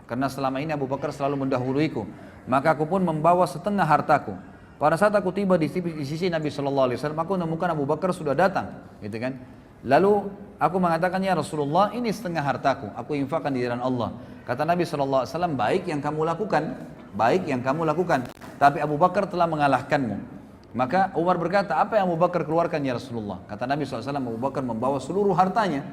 karena selama ini Abu Bakar selalu mendahuluiku, maka aku pun membawa setengah hartaku. Pada saat aku tiba di sisi Nabi SAW, aku menemukan Abu Bakar sudah datang, gitu kan? Lalu aku mengatakan, ya Rasulullah, ini setengah hartaku, aku infakkan di jalan Allah. Kata Nabi SAW, baik yang kamu lakukan, tapi Abu Bakar telah mengalahkanmu. Maka Umar berkata, apa yang Abu Bakar keluarkan ya Rasulullah? Kata Nabi SAW, Abu Bakar membawa seluruh hartanya.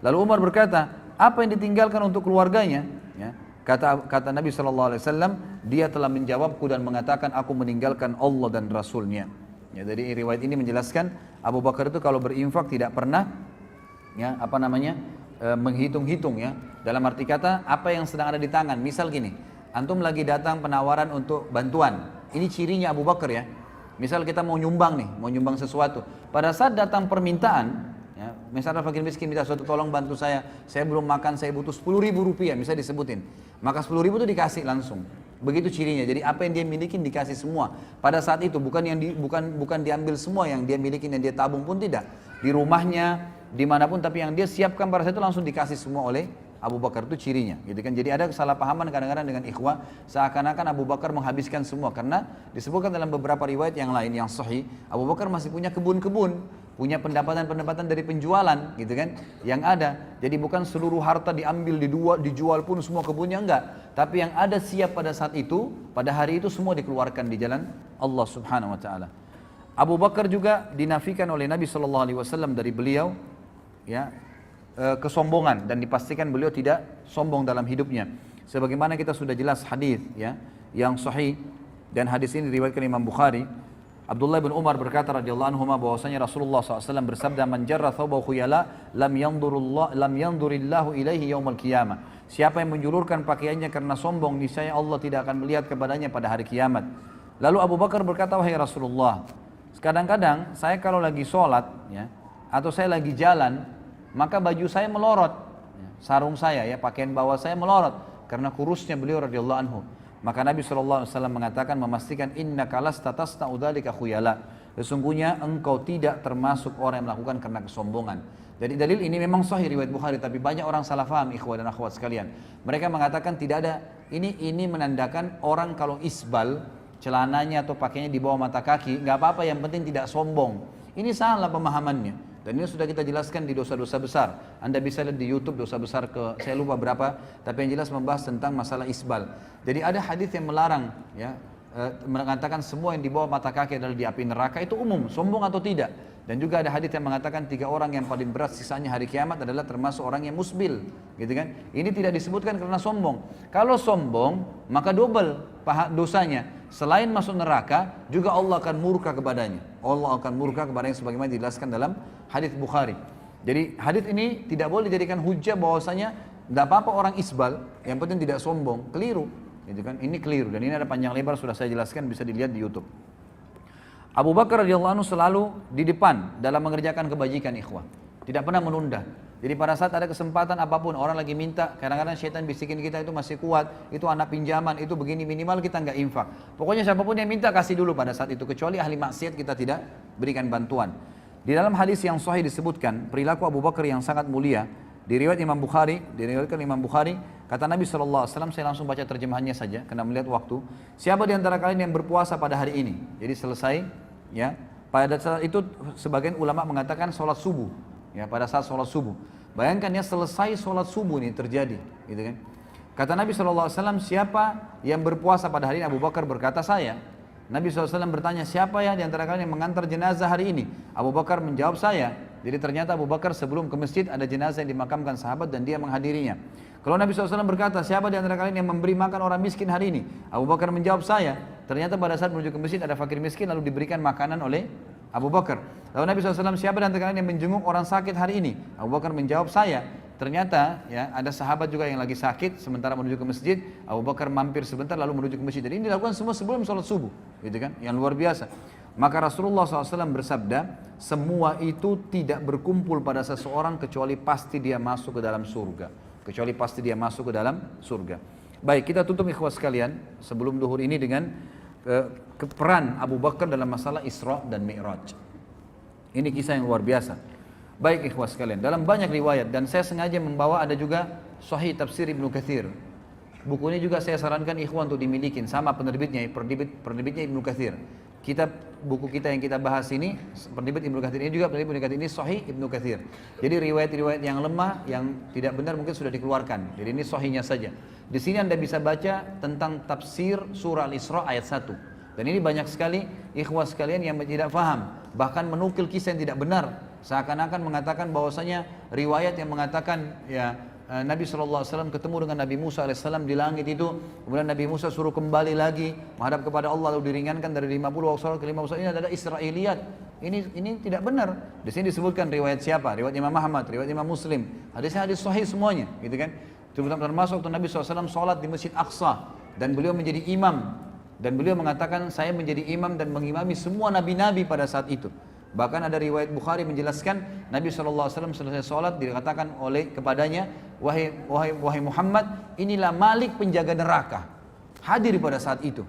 Lalu Umar berkata, apa yang ditinggalkan untuk keluarganya? Ya. Kata Nabi SAW, dia telah menjawabku dan mengatakan, aku meninggalkan Allah dan Rasulnya. Ya, dari riwayat ini menjelaskan Abu Bakar itu kalau berinfak tidak pernah menghitung-hitung ya. Dalam arti kata apa yang sedang ada di tangan. Misal gini, antum lagi datang penawaran untuk bantuan. Ini cirinya Abu Bakar ya. Misal kita mau nyumbang sesuatu. Pada saat datang permintaan, ya, misalnya fakir miskin minta sesuatu, tolong bantu saya belum makan, saya butuh 10.000 rupiah, misalnya disebutin. Maka 10.000 itu dikasih langsung. Begitu cirinya. Jadi apa yang dia miliki dikasih semua. Pada saat itu bukan diambil semua yang dia miliki dan dia tabung pun tidak. Di rumahnya, dimanapun, tapi yang dia siapkan pada saat itu langsung dikasih semua oleh Abu Bakar, itu cirinya, gitu kan. Jadi ada kesalahpahaman kadang-kadang dengan ikhwah, seakan-akan Abu Bakar menghabiskan semua, karena disebutkan dalam beberapa riwayat yang lain yang sahih, Abu Bakar masih punya kebun-kebun, punya pendapatan-pendapatan dari penjualan, gitu kan, yang ada. Jadi bukan seluruh harta diambil, dijual pun semua kebunnya, enggak. Tapi yang ada siap pada saat itu, pada hari itu semua dikeluarkan di jalan Allah Subhanahu Wa Taala. Abu Bakar juga dinafikan oleh Nabi SAW dari beliau, ya, kesombongan, dan dipastikan beliau tidak sombong dalam hidupnya. Sebagaimana kita sudah jelas hadis ya yang sahih, dan hadis ini diriwayatkan Imam Bukhari. Abdullah bin Umar berkata radhiyallahu anhu bahwasanya Rasulullah SAW bersabda, man jarra thawbahu khuyala lam yandurillahu ilaihi yaumal qiyamah. Siapa yang menjulurkan pakaiannya karena sombong, niscaya Allah tidak akan melihat kepadanya pada hari kiamat. Lalu Abu Bakar berkata, wahai Rasulullah, kadang-kadang saya kalau lagi sholat ya, atau saya lagi jalan, maka baju saya melorot, sarung saya ya, pakaian bawah saya melorot karena kurusnya beliau radhiyallahu anhu. Maka Nabi SAW mengatakan, memastikan innaka lasta tasna'u dzalika khuyala. Sesungguhnya engkau tidak termasuk orang yang melakukan karena kesombongan. Jadi dalil ini memang sahih riwayat Bukhari, tapi banyak orang salah faham ikhwah dan akhwat sekalian. Mereka mengatakan tidak ada, ini menandakan orang kalau isbal celananya atau pakainya di bawah mata kaki, nggak apa-apa, yang penting tidak sombong. Ini salah pemahamannya. Dan ini sudah kita jelaskan di dosa-dosa besar. Anda bisa lihat di YouTube dosa besar saya lupa berapa, tapi yang jelas membahas tentang masalah isbal. Jadi ada hadis yang melarang ya, mengatakan semua yang di bawah mata kaki adalah di api neraka, itu umum, sombong atau tidak. Dan juga ada hadis yang mengatakan 3 orang yang paling berat sisanya hari kiamat adalah termasuk orang yang musbil, gitu kan. Ini tidak disebutkan karena sombong. Kalau sombong, maka double dosanya. Selain masuk neraka, juga Allah akan murka kepadanya. Allah akan murka kepadanya sebagaimana dijelaskan dalam hadis Bukhari. Jadi hadis ini tidak boleh dijadikan hujah bahwasanya tidak apa-apa orang isbal, yang penting tidak sombong. Keliru, gitu kan? Ini keliru, dan ini ada panjang lebar sudah saya jelaskan, bisa dilihat di YouTube. Abu Bakar radhiyallahu anhu selalu di depan dalam mengerjakan kebajikan ikhwah. Tidak pernah menunda. Jadi pada saat ada kesempatan apapun, orang lagi minta, kadang-kadang syaitan bisikin kita itu masih kuat, itu anak pinjaman, itu begini, minimal kita nggak infak. Pokoknya siapapun yang minta kasih dulu pada saat itu, kecuali ahli maksiat kita tidak berikan bantuan. Di dalam hadis yang sahih disebutkan perilaku Abu Bakar yang sangat mulia. Diriwayatkan Imam Bukhari, kata Nabi SAW, saya langsung baca terjemahannya saja karena melihat waktu. Siapa di antara kalian yang berpuasa pada hari ini? Jadi selesai ya. Pada saat itu sebagian ulama mengatakan sholat subuh, ya pada saat sholat subuh. Bayangkan ya selesai sholat subuh ini terjadi, gitu kan. Kata Nabi SAW, siapa yang berpuasa pada hari ini? Abu Bakar berkata, saya. Nabi SAW bertanya, siapa ya di antara kalian yang mengantar jenazah hari ini? Abu Bakar menjawab, saya. Jadi ternyata Abu Bakar sebelum ke masjid ada jenazah yang dimakamkan sahabat dan dia menghadirinya. Kalau Nabi SAW berkata, siapa di antara kalian yang memberi makan orang miskin hari ini? Abu Bakar menjawab, saya. Ternyata pada saat menuju ke masjid ada fakir miskin lalu diberikan makanan oleh Abu Bakar. Lalu Nabi SAW, siapa di antara kalian yang menjenguk orang sakit hari ini? Abu Bakar menjawab, saya. Ternyata ya ada sahabat juga yang lagi sakit sementara menuju ke masjid, Abu Bakar mampir sebentar lalu menuju ke masjid. Jadi ini dilakukan semua sebelum sholat subuh, gitu kan? Yang luar biasa. Maka Rasulullah SAW bersabda, semua itu tidak berkumpul pada seseorang kecuali pasti dia masuk ke dalam surga. Kecuali pasti dia masuk ke dalam surga. Baik, kita tutup ikhwas sekalian sebelum duhur ini dengan peran Abu Bakar dalam masalah Isra dan Mi'raj. Ini kisah yang luar biasa. Baik ikhwas sekalian, dalam banyak riwayat dan saya sengaja membawa ada juga Sahih Tafsir Ibnu Katsir. Buku ini juga saya sarankan ikhwan untuk dimiliki, sama penerbitnya Ibnu Katsir. Buku kita yang kita bahas ini, penerbit Ibnu Katsir ini juga penerbit Ibnu Katsir ini Sahih Ibnu Katsir. Jadi riwayat-riwayat yang lemah, yang tidak benar mungkin sudah dikeluarkan. Jadi ini sahihnya saja. Di sini Anda bisa baca tentang tafsir surah Al-Isra ayat 1. Dan ini banyak sekali ikhwas sekalian yang tidak faham, bahkan menukil kisah yang tidak benar. Seakan-akan mengatakan bahwasanya riwayat yang mengatakan ya Nabi SAW ketemu dengan Nabi Musa AS di langit itu, kemudian Nabi Musa suruh kembali lagi menghadap kepada Allah lalu diringankan dari 50 waktu sholat ke 50 ini adalah Israiliyat. Ini tidak benar. Di sini disebutkan riwayat siapa? Riwayat Imam Ahmad, riwayat Imam Muslim. Hadisnya hadis sahih semuanya, gitu kan? Termasuk waktu Nabi SAW sholat di Masjid Aqsa dan beliau menjadi imam dan beliau mengatakan saya menjadi imam dan mengimami semua nabi-nabi pada saat itu. Bahkan ada riwayat Bukhari menjelaskan Nabi SAW selesai sholat dikatakan oleh kepadanya, wahai Muhammad, inilah Malik penjaga neraka. Hadir pada saat itu.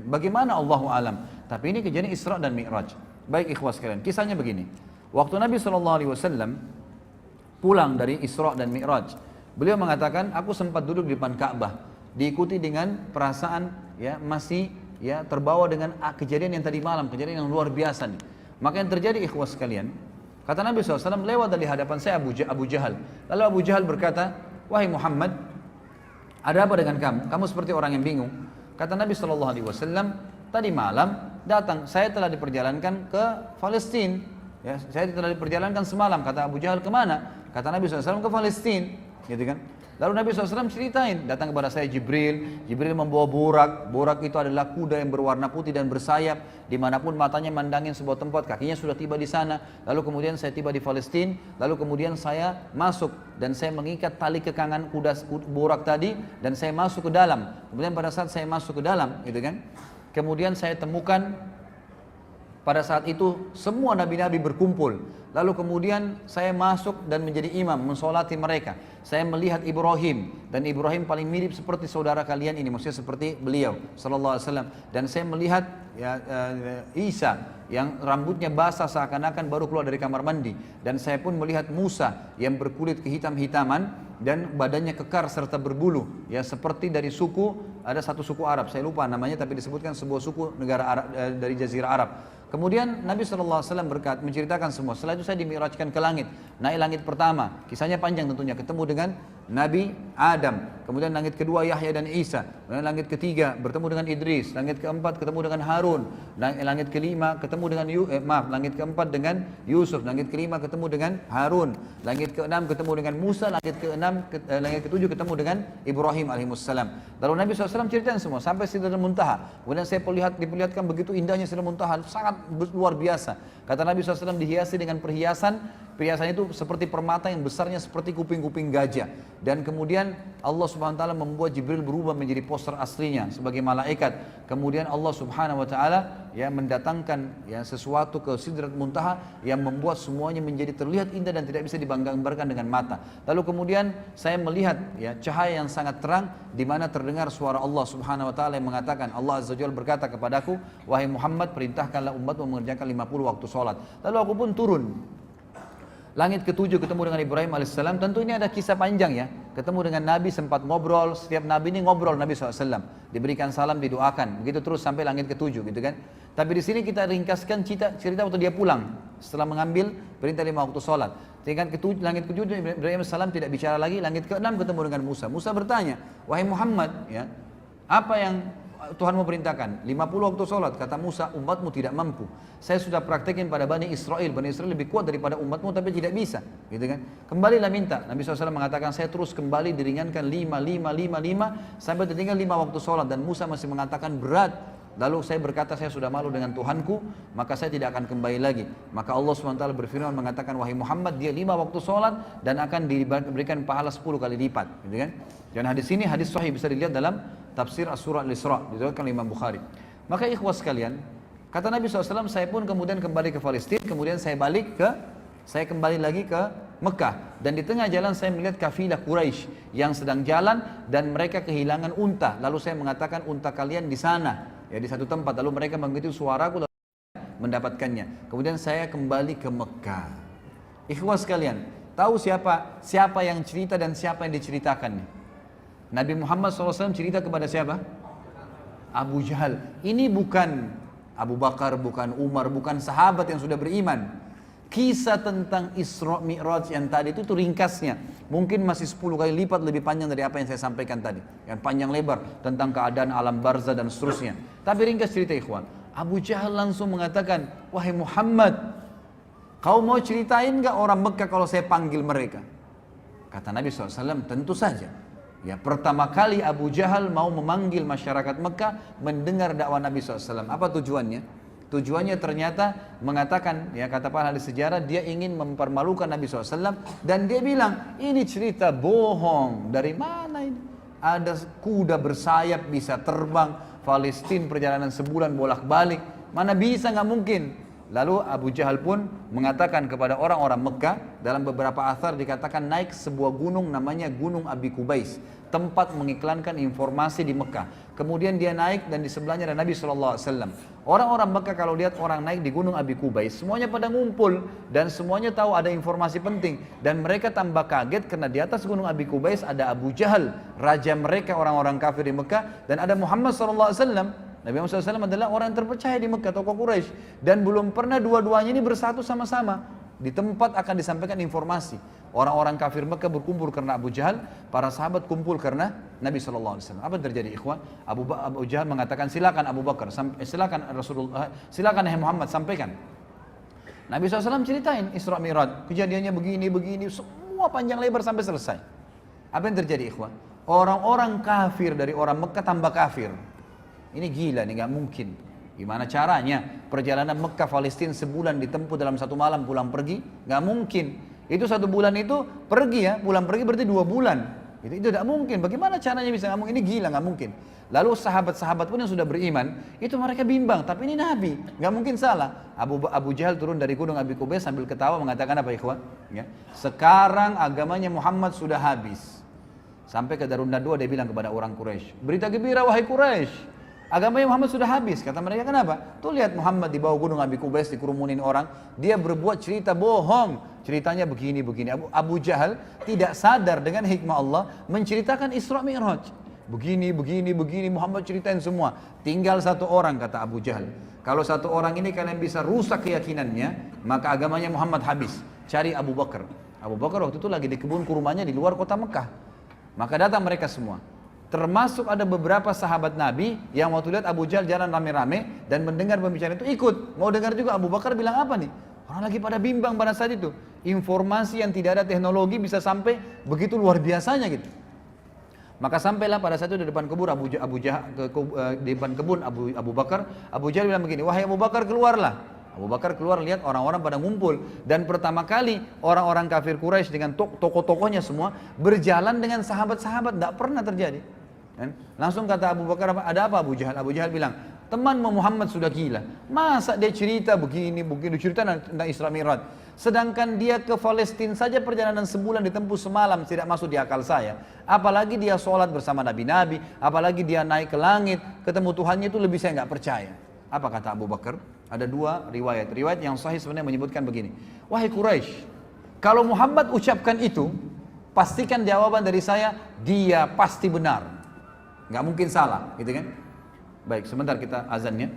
Bagaimana Allahu alam. Tapi ini kejadian Isra dan Mi'raj. Baik ikhwas sekalian, kisahnya begini. Waktu Nabi SAW pulang dari Isra dan Mi'raj, beliau mengatakan, aku sempat duduk di depan Ka'bah, diikuti dengan perasaan ya masih ya terbawa dengan kejadian yang tadi malam, kejadian yang luar biasa nih. Maka yang terjadi ikhwas sekalian, kata Nabi SAW, lewat dari hadapan saya Abu Jahal. Lalu Abu Jahal berkata, wahai Muhammad, ada apa dengan kamu? Kamu seperti orang yang bingung. Kata Nabi SAW, tadi malam datang, saya telah diperjalankan ke Palestina. Ya, saya telah diperjalankan semalam. Kata Abu Jahal, kemana? Kata Nabi SAW, ke Palestina. Gitu kan? Lalu Nabi SAW ceritain, datang kepada saya Jibril membawa burak itu adalah kuda yang berwarna putih dan bersayap, dimanapun matanya mandangin sebuah tempat, kakinya sudah tiba di sana. Lalu kemudian saya tiba di Palestina, lalu kemudian saya masuk dan saya mengikat tali kekangan kuda burak tadi dan saya masuk ke dalam. Kemudian pada saat saya masuk ke dalam, gitu kan, kemudian saya temukan pada saat itu semua nabi-nabi berkumpul. Lalu kemudian saya masuk dan menjadi imam, mensolati mereka. Saya melihat Ibrahim, dan Ibrahim paling mirip seperti saudara kalian ini, maksudnya seperti beliau sallallahu alaihi wasallam. Dan saya melihat ya, Isa yang rambutnya basah seakan-akan baru keluar dari kamar mandi. Dan saya pun melihat Musa yang berkulit kehitam-hitaman dan badannya kekar serta berbulu, ya seperti dari suku, ada satu suku Arab, saya lupa namanya, tapi disebutkan sebuah suku negara Arab, dari Jazirah Arab. Kemudian Nabi SAW menceritakan semua. Setelah itu saya dimi'rajkan ke langit. Naik langit pertama, kisahnya panjang tentunya, ketemu dengan Nabi Adam. Kemudian langit kedua Yahya dan Isa. Kemudian langit ketiga bertemu dengan Idris. Langit keempat ketemu dengan Harun. Langit kelima ketemu dengan langit keempat dengan Yusuf. Langit kelima ketemu dengan Harun. Langit keenam ketemu dengan Musa. Langit ketujuh ketemu dengan Ibrahim alaihissalam. Lalu Nabi SAW ceritakan semua sampai Sidratul Muntaha. Kemudian saya diperlihatkan begitu indahnya Sidratul Muntaha, sangat luar biasa. Kata Nabi SAW dihiasi dengan perhiasan itu seperti permata yang besarnya seperti kuping-kuping gajah. Dan kemudian Allah Subhanahu wa taala membuat Jibril berubah menjadi poster aslinya sebagai malaikat. Kemudian Allah Subhanahu wa taala ya mendatangkan ya sesuatu ke Sidratul Muntaha yang membuat semuanya menjadi terlihat indah dan tidak bisa digambarkan dengan mata. Lalu kemudian saya melihat ya cahaya yang sangat terang di mana terdengar suara Allah Subhanahu wa taala yang mengatakan, Allah Azza wa Jalla berkata kepadaku, wahai Muhammad, perintahkanlah umatmu mengerjakan 50 waktu sholat. Lalu aku pun turun. Langit ketujuh ketemu dengan Ibrahim alaihissalam. Tentu ini ada kisah panjang ya. Ketemu dengan Nabi, sempat ngobrol. Setiap Nabi ini ngobrol Nabi SAW. Diberikan salam, didoakan. Begitu terus sampai langit ketujuh gitu kan. Tapi di sini kita ringkaskan cerita waktu dia pulang. Setelah mengambil perintah 5 waktu sholat. Langit ketujuh Ibrahim alaihissalam tidak bicara lagi. Langit ke-6 ketemu dengan Musa. Musa bertanya, wahai Muhammad, ya, apa yang Tuhan mau perintahkan? 50 waktu sholat. Kata Musa, umatmu tidak mampu. Saya sudah praktekin pada Bani Israel. Bani Israel lebih kuat daripada umatmu tapi tidak bisa. Gitu kan? Kembalilah minta. Nabi SAW mengatakan, saya terus kembali diringankan 5 sampai tertinggal 5 waktu sholat. Dan Musa masih mengatakan berat. Lalu saya berkata, saya sudah malu dengan Tuhanku, maka saya tidak akan kembali lagi. Maka Allah SWT berfirman mengatakan, wahai Muhammad, dia 5 waktu sholat dan akan diberikan pahala 10 kali lipat. Gitu kan? Dan hadis ini hadis sahih, bisa dilihat dalam tafsir As-Surah Al-Isra, diriwayatkan oleh Imam Bukhari. Maka ikhwas sekalian, kata Nabi SAW, saya pun kemudian kembali ke Palestina, kemudian saya kembali lagi ke Mekah. Dan di tengah jalan saya melihat kafilah Quraisy yang sedang jalan dan mereka kehilangan unta. Lalu saya mengatakan, unta kalian di sana, ya di satu tempat. Lalu mereka mengikuti suaraku lalu mendapatkannya. Kemudian saya kembali ke Mekah. Ikhwas sekalian, tahu siapa yang cerita dan siapa yang diceritakan? Nabi Muhammad SAW cerita kepada siapa? Abu Jahal. Ini bukan Abu Bakar, bukan Umar, bukan sahabat yang sudah beriman. Kisah tentang Isra Mi'raj yang tadi itu ringkasnya. Mungkin masih 10 kali lipat lebih panjang dari apa yang saya sampaikan tadi. Yang panjang lebar tentang keadaan alam barzah dan seterusnya. Tapi ringkas cerita ikhwan. Abu Jahal langsung mengatakan, wahai Muhammad, kau mau ceritain gak orang Mekah kalau saya panggil mereka? Kata Nabi SAW, tentu saja. Ya, pertama kali Abu Jahal mau memanggil masyarakat Mekah mendengar dakwah Nabi SAW. Apa tujuannya? Tujuannya ternyata mengatakan, ya kata para ahli sejarah, dia ingin mempermalukan Nabi SAW. Dan dia bilang, ini cerita bohong. Dari mana ini? Ada kuda bersayap bisa terbang, Palestina perjalanan sebulan bolak-balik. Mana bisa, nggak mungkin. Lalu Abu Jahal pun mengatakan kepada orang-orang Mekah, dalam beberapa athar dikatakan naik sebuah gunung namanya Gunung Abi Kubais, tempat mengiklankan informasi di Mekah. Kemudian dia naik dan di sebelahnya ada Nabi SAW. Orang-orang Mekah kalau lihat orang naik di Gunung Abi Kubais, semuanya pada ngumpul dan semuanya tahu ada informasi penting. Dan mereka tambah kaget karena di atas Gunung Abi Kubais ada Abu Jahal, raja mereka orang-orang kafir di Mekah, dan ada Muhammad SAW. Nabi Muhammad SAW adalah orang yang terpercaya di Mekah, tokoh Quraisy, dan belum pernah dua-duanya ini bersatu sama-sama. Di tempat akan disampaikan informasi. Orang-orang kafir Mekah berkumpul karena Abu Jahal, para sahabat kumpul karena Nabi SAW. Apa yang terjadi ikhwan? Abu Jahal mengatakan, silakan Abu Bakar, silakan Rasulullah, silakan Muhammad, sampaikan. Nabi SAW ceritain Isra Mi'raj, kejadiannya begini, semua panjang lebar sampai selesai. Apa yang terjadi ikhwan? Orang-orang kafir dari orang Mekah tambah kafir. Ini gila nih, gak mungkin. Gimana caranya? Perjalanan Mekah Palestina sebulan ditempuh dalam satu malam pulang pergi? Gak mungkin. Itu satu bulan itu pergi ya, pulang pergi berarti 2 bulan. Itu tidak mungkin. Bagaimana caranya bisa ngomong ini gila, gak mungkin. Lalu sahabat-sahabat pun yang sudah beriman, itu mereka bimbang. Tapi ini Nabi, gak mungkin salah. Abu Jahal turun dari gunung Abi Kubais sambil ketawa mengatakan apa ikhwan? Ya. Sekarang agamanya Muhammad sudah habis. Sampai ke Darun Nadwa dia bilang kepada orang Quraisy, berita gembira wahai Quraisy, agamanya Muhammad sudah habis. Kata mereka, kenapa? Tuh lihat Muhammad di bawah gunung Abi Kubais dikerumunin orang. Dia berbuat cerita bohong. Ceritanya begini. Abu Jahal tidak sadar dengan hikmah Allah menceritakan Isra Mi'raj. Begini. Muhammad ceritain semua. Tinggal satu orang, kata Abu Jahal. Kalau satu orang ini kalian bisa rusak keyakinannya, maka agamanya Muhammad habis. Cari Abu Bakar. Abu Bakar waktu itu lagi di kebun kurmanya di luar kota Mekah. Maka datang mereka semua. Termasuk ada beberapa sahabat Nabi yang waktu lihat Abu Jahal jalan rame-rame dan mendengar pembicaraan itu ikut. Mau dengar juga. Abu Bakar bilang apa nih? Orang lagi pada bimbang pada saat itu. Informasi yang tidak ada teknologi bisa sampai begitu luar biasanya gitu. Maka sampailah pada saat itu di depan kebun di depan kebun Abu Bakar. Abu Jahal bilang begini, wahai Abu Bakar keluarlah. Abu Bakar keluar, lihat orang-orang pada ngumpul. Dan pertama kali orang-orang kafir Quraisy dengan tokoh-tokohnya semua berjalan dengan sahabat-sahabat. Tidak pernah terjadi. Langsung kata Abu Bakar, ada apa Abu Jahal? Abu Jahal bilang, teman Muhammad sudah gila. Masa dia cerita begini, cerita tentang Isra Mi'raj. Sedangkan dia ke Palestina saja perjalanan sebulan ditempuh semalam, tidak masuk di akal saya. Apalagi dia sholat bersama Nabi-Nabi, apalagi dia naik ke langit, ketemu Tuhannya itu lebih saya nggak percaya. Apa kata Abu Bakar? Ada 2 riwayat. Riwayat yang sahih sebenarnya menyebutkan begini. Wahai Quraisy, Kalau Muhammad ucapkan itu, pastikan jawaban dari saya, dia pasti benar. Nggak mungkin salah, gitu kan? Baik, sebentar kita azannya.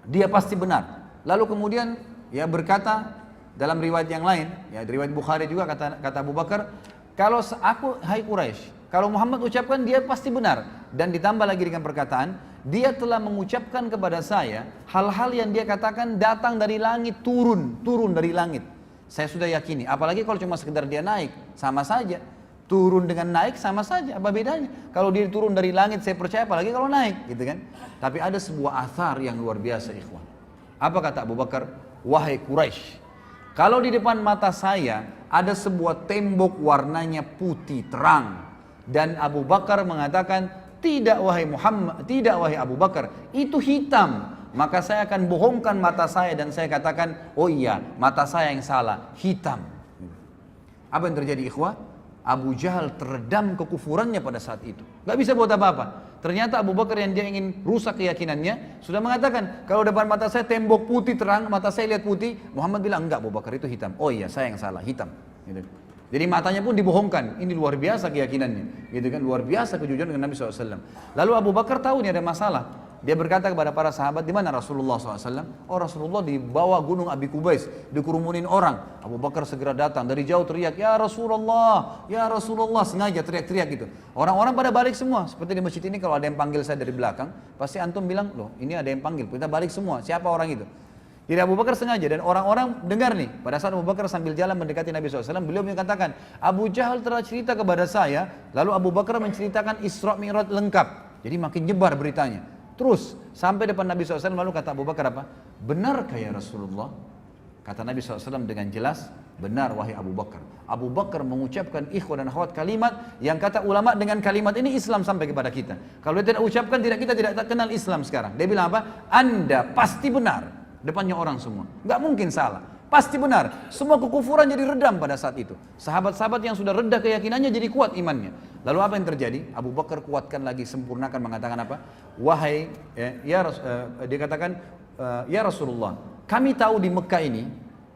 Dia pasti benar. Lalu kemudian ya berkata dalam riwayat yang lain, ya riwayat Bukhari juga kata Abu Bakar, kalau aku, hai Quraisy, kalau Muhammad ucapkan dia pasti benar. Dan ditambah lagi dengan perkataan, dia telah mengucapkan kepada saya hal-hal yang dia katakan datang dari langit, turun dari langit. Saya sudah yakini, apalagi kalau cuma sekedar dia naik, sama saja. Turun dengan naik sama saja, apa bedanya? Kalau dia turun dari langit saya percaya, apalagi kalau naik, gitu kan? Tapi ada sebuah athar yang luar biasa, ikhwan. Apa kata Abu Bakar? Wahai Quraisy, kalau di depan mata saya ada sebuah tembok warnanya putih terang, dan Abu Bakar mengatakan, tidak wahai Muhammad, tidak wahai Abu Bakar, itu hitam. Maka saya akan bohongkan mata saya dan saya katakan, oh iya, mata saya yang salah, hitam. Apa yang terjadi, ikhwah? Abu Jahal teredam kekufurannya pada saat itu. Gak bisa buat apa-apa. Ternyata Abu Bakar yang dia ingin rusak keyakinannya, sudah mengatakan, kalau depan mata saya tembok putih terang, mata saya lihat putih. Muhammad bilang, enggak Abu Bakar, itu hitam. Oh iya, saya yang salah, hitam. Gitu. Jadi matanya pun dibohongkan. Ini luar biasa keyakinannya, gitu kan? Luar biasa kejujuran dengan Nabi SAW. Lalu Abu Bakar tahu ini ada masalah. Dia berkata kepada para sahabat, di mana Rasulullah SAW? Oh, Rasulullah di bawah gunung Abi Kubais, dikerumunin orang. Abu Bakar segera datang dari jauh teriak, ya Rasulullah, ya Rasulullah, sengaja teriak-teriak gitu. Orang-orang pada balik semua. Seperti di masjid ini kalau ada yang panggil saya dari belakang, pasti antum bilang, loh ini ada yang panggil, kita balik semua. Siapa orang itu? Jadi Abu Bakar sengaja, dan orang-orang dengar nih, pada saat Abu Bakar sambil jalan mendekati Nabi SAW, beliau mengatakan, Abu Jahal telah cerita kepada saya, lalu Abu Bakar menceritakan Isra Mi'raj lengkap. Jadi makin nyebar beritanya. Terus sampai depan Nabi SAW, lalu kata Abu Bakar apa? Benarkah ya Rasulullah? Kata Nabi SAW dengan jelas, benar wahai Abu Bakar. Abu Bakar mengucapkan ikhwan dan akhwat kalimat yang kata ulama dengan kalimat ini Islam sampai kepada kita. Kalau dia tidak ucapkan, kita tidak kenal Islam sekarang. Dia bilang apa? Anda pasti benar. Depannya orang semua, nggak mungkin salah, pasti benar. Semua kekufuran jadi redam pada saat itu. Sahabat-sahabat yang sudah reda keyakinannya jadi kuat imannya. Lalu apa yang terjadi? Abu Bakar kuatkan lagi, sempurnakan, mengatakan apa? Wahai, dia katakan, ya Rasulullah, kami tahu di Mekah ini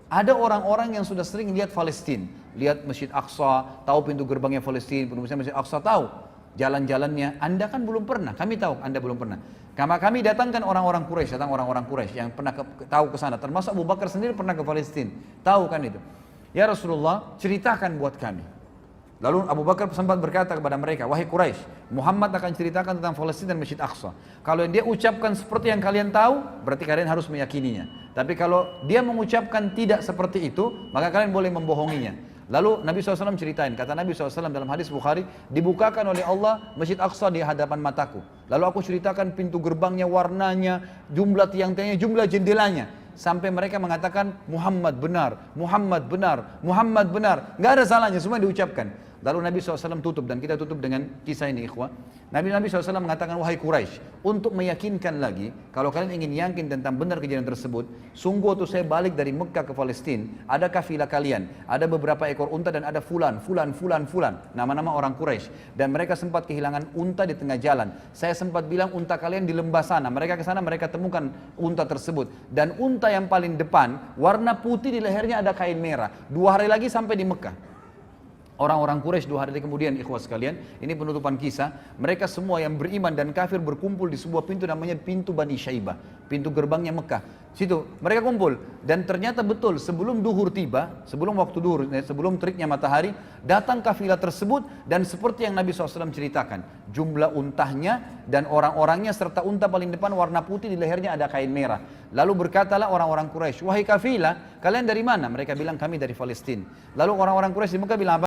ada orang-orang yang sudah sering lihat Palestina, lihat Masjid Aqsa, tahu pintu gerbangnya Palestina, pintu Masjid Aqsa, tahu jalan-jalannya. Anda kan belum pernah, kami tahu Anda belum pernah. Kami datangkan orang-orang Quraisy, yang pernah tahu ke sana, termasuk Abu Bakar sendiri pernah ke Palestina, tahu kan itu. Ya Rasulullah, ceritakan buat kami. Lalu Abu Bakar sempat berkata kepada mereka, wahai Quraisy, Muhammad akan ceritakan tentang Palestina dan Masjid Aqsa. Kalau dia ucapkan seperti yang kalian tahu, berarti kalian harus meyakininya. Tapi kalau dia mengucapkan tidak seperti itu, maka kalian boleh membohonginya. Lalu Nabi SAW ceritain, kata Nabi SAW dalam hadis Bukhari, dibukakan oleh Allah Masjid Aqsa di hadapan mataku. Lalu aku ceritakan pintu gerbangnya, warnanya, jumlah tiang-tiangnya, jumlah jendelanya. Sampai mereka mengatakan, Muhammad benar, Muhammad benar, Muhammad benar. Nggak ada salahnya, semua diucapkan. Lalu Nabi SAW tutup, dan kita tutup dengan kisah ini, ikhwah. Nabi SAW mengatakan, wahai Quraisy, untuk meyakinkan lagi, kalau kalian ingin yakin tentang benar kejadian tersebut, sungguh waktu saya balik dari Mekah ke Palestina, ada kafilah kalian, ada beberapa ekor unta dan ada fulan, nama-nama orang Quraisy, dan mereka sempat kehilangan unta di tengah jalan. Saya sempat bilang unta kalian di lembah sana, mereka ke sana, mereka temukan unta tersebut, dan unta yang paling depan warna putih, di lehernya ada kain merah. 2 hari lagi sampai di Mekah. Orang-orang Quraisy 2 hari kemudian, ikhwas sekalian, ini penutupan kisah, mereka semua yang beriman dan kafir berkumpul di sebuah pintu namanya pintu Bani Syaibah, pintu gerbangnya Mekah. Situ mereka kumpul, dan ternyata betul sebelum duhur tiba, sebelum waktu duhur, sebelum teriknya matahari, datang kafilah tersebut, dan seperti yang Nabi SAW ceritakan, jumlah untahnya dan orang-orangnya serta unta paling depan warna putih, di lehernya ada kain merah. Lalu berkatalah orang-orang Quraisy, wahai kafilah, kalian dari mana? Mereka bilang kami dari Palestina. Lalu orang-orang Quraisy di Mekah bilang apa?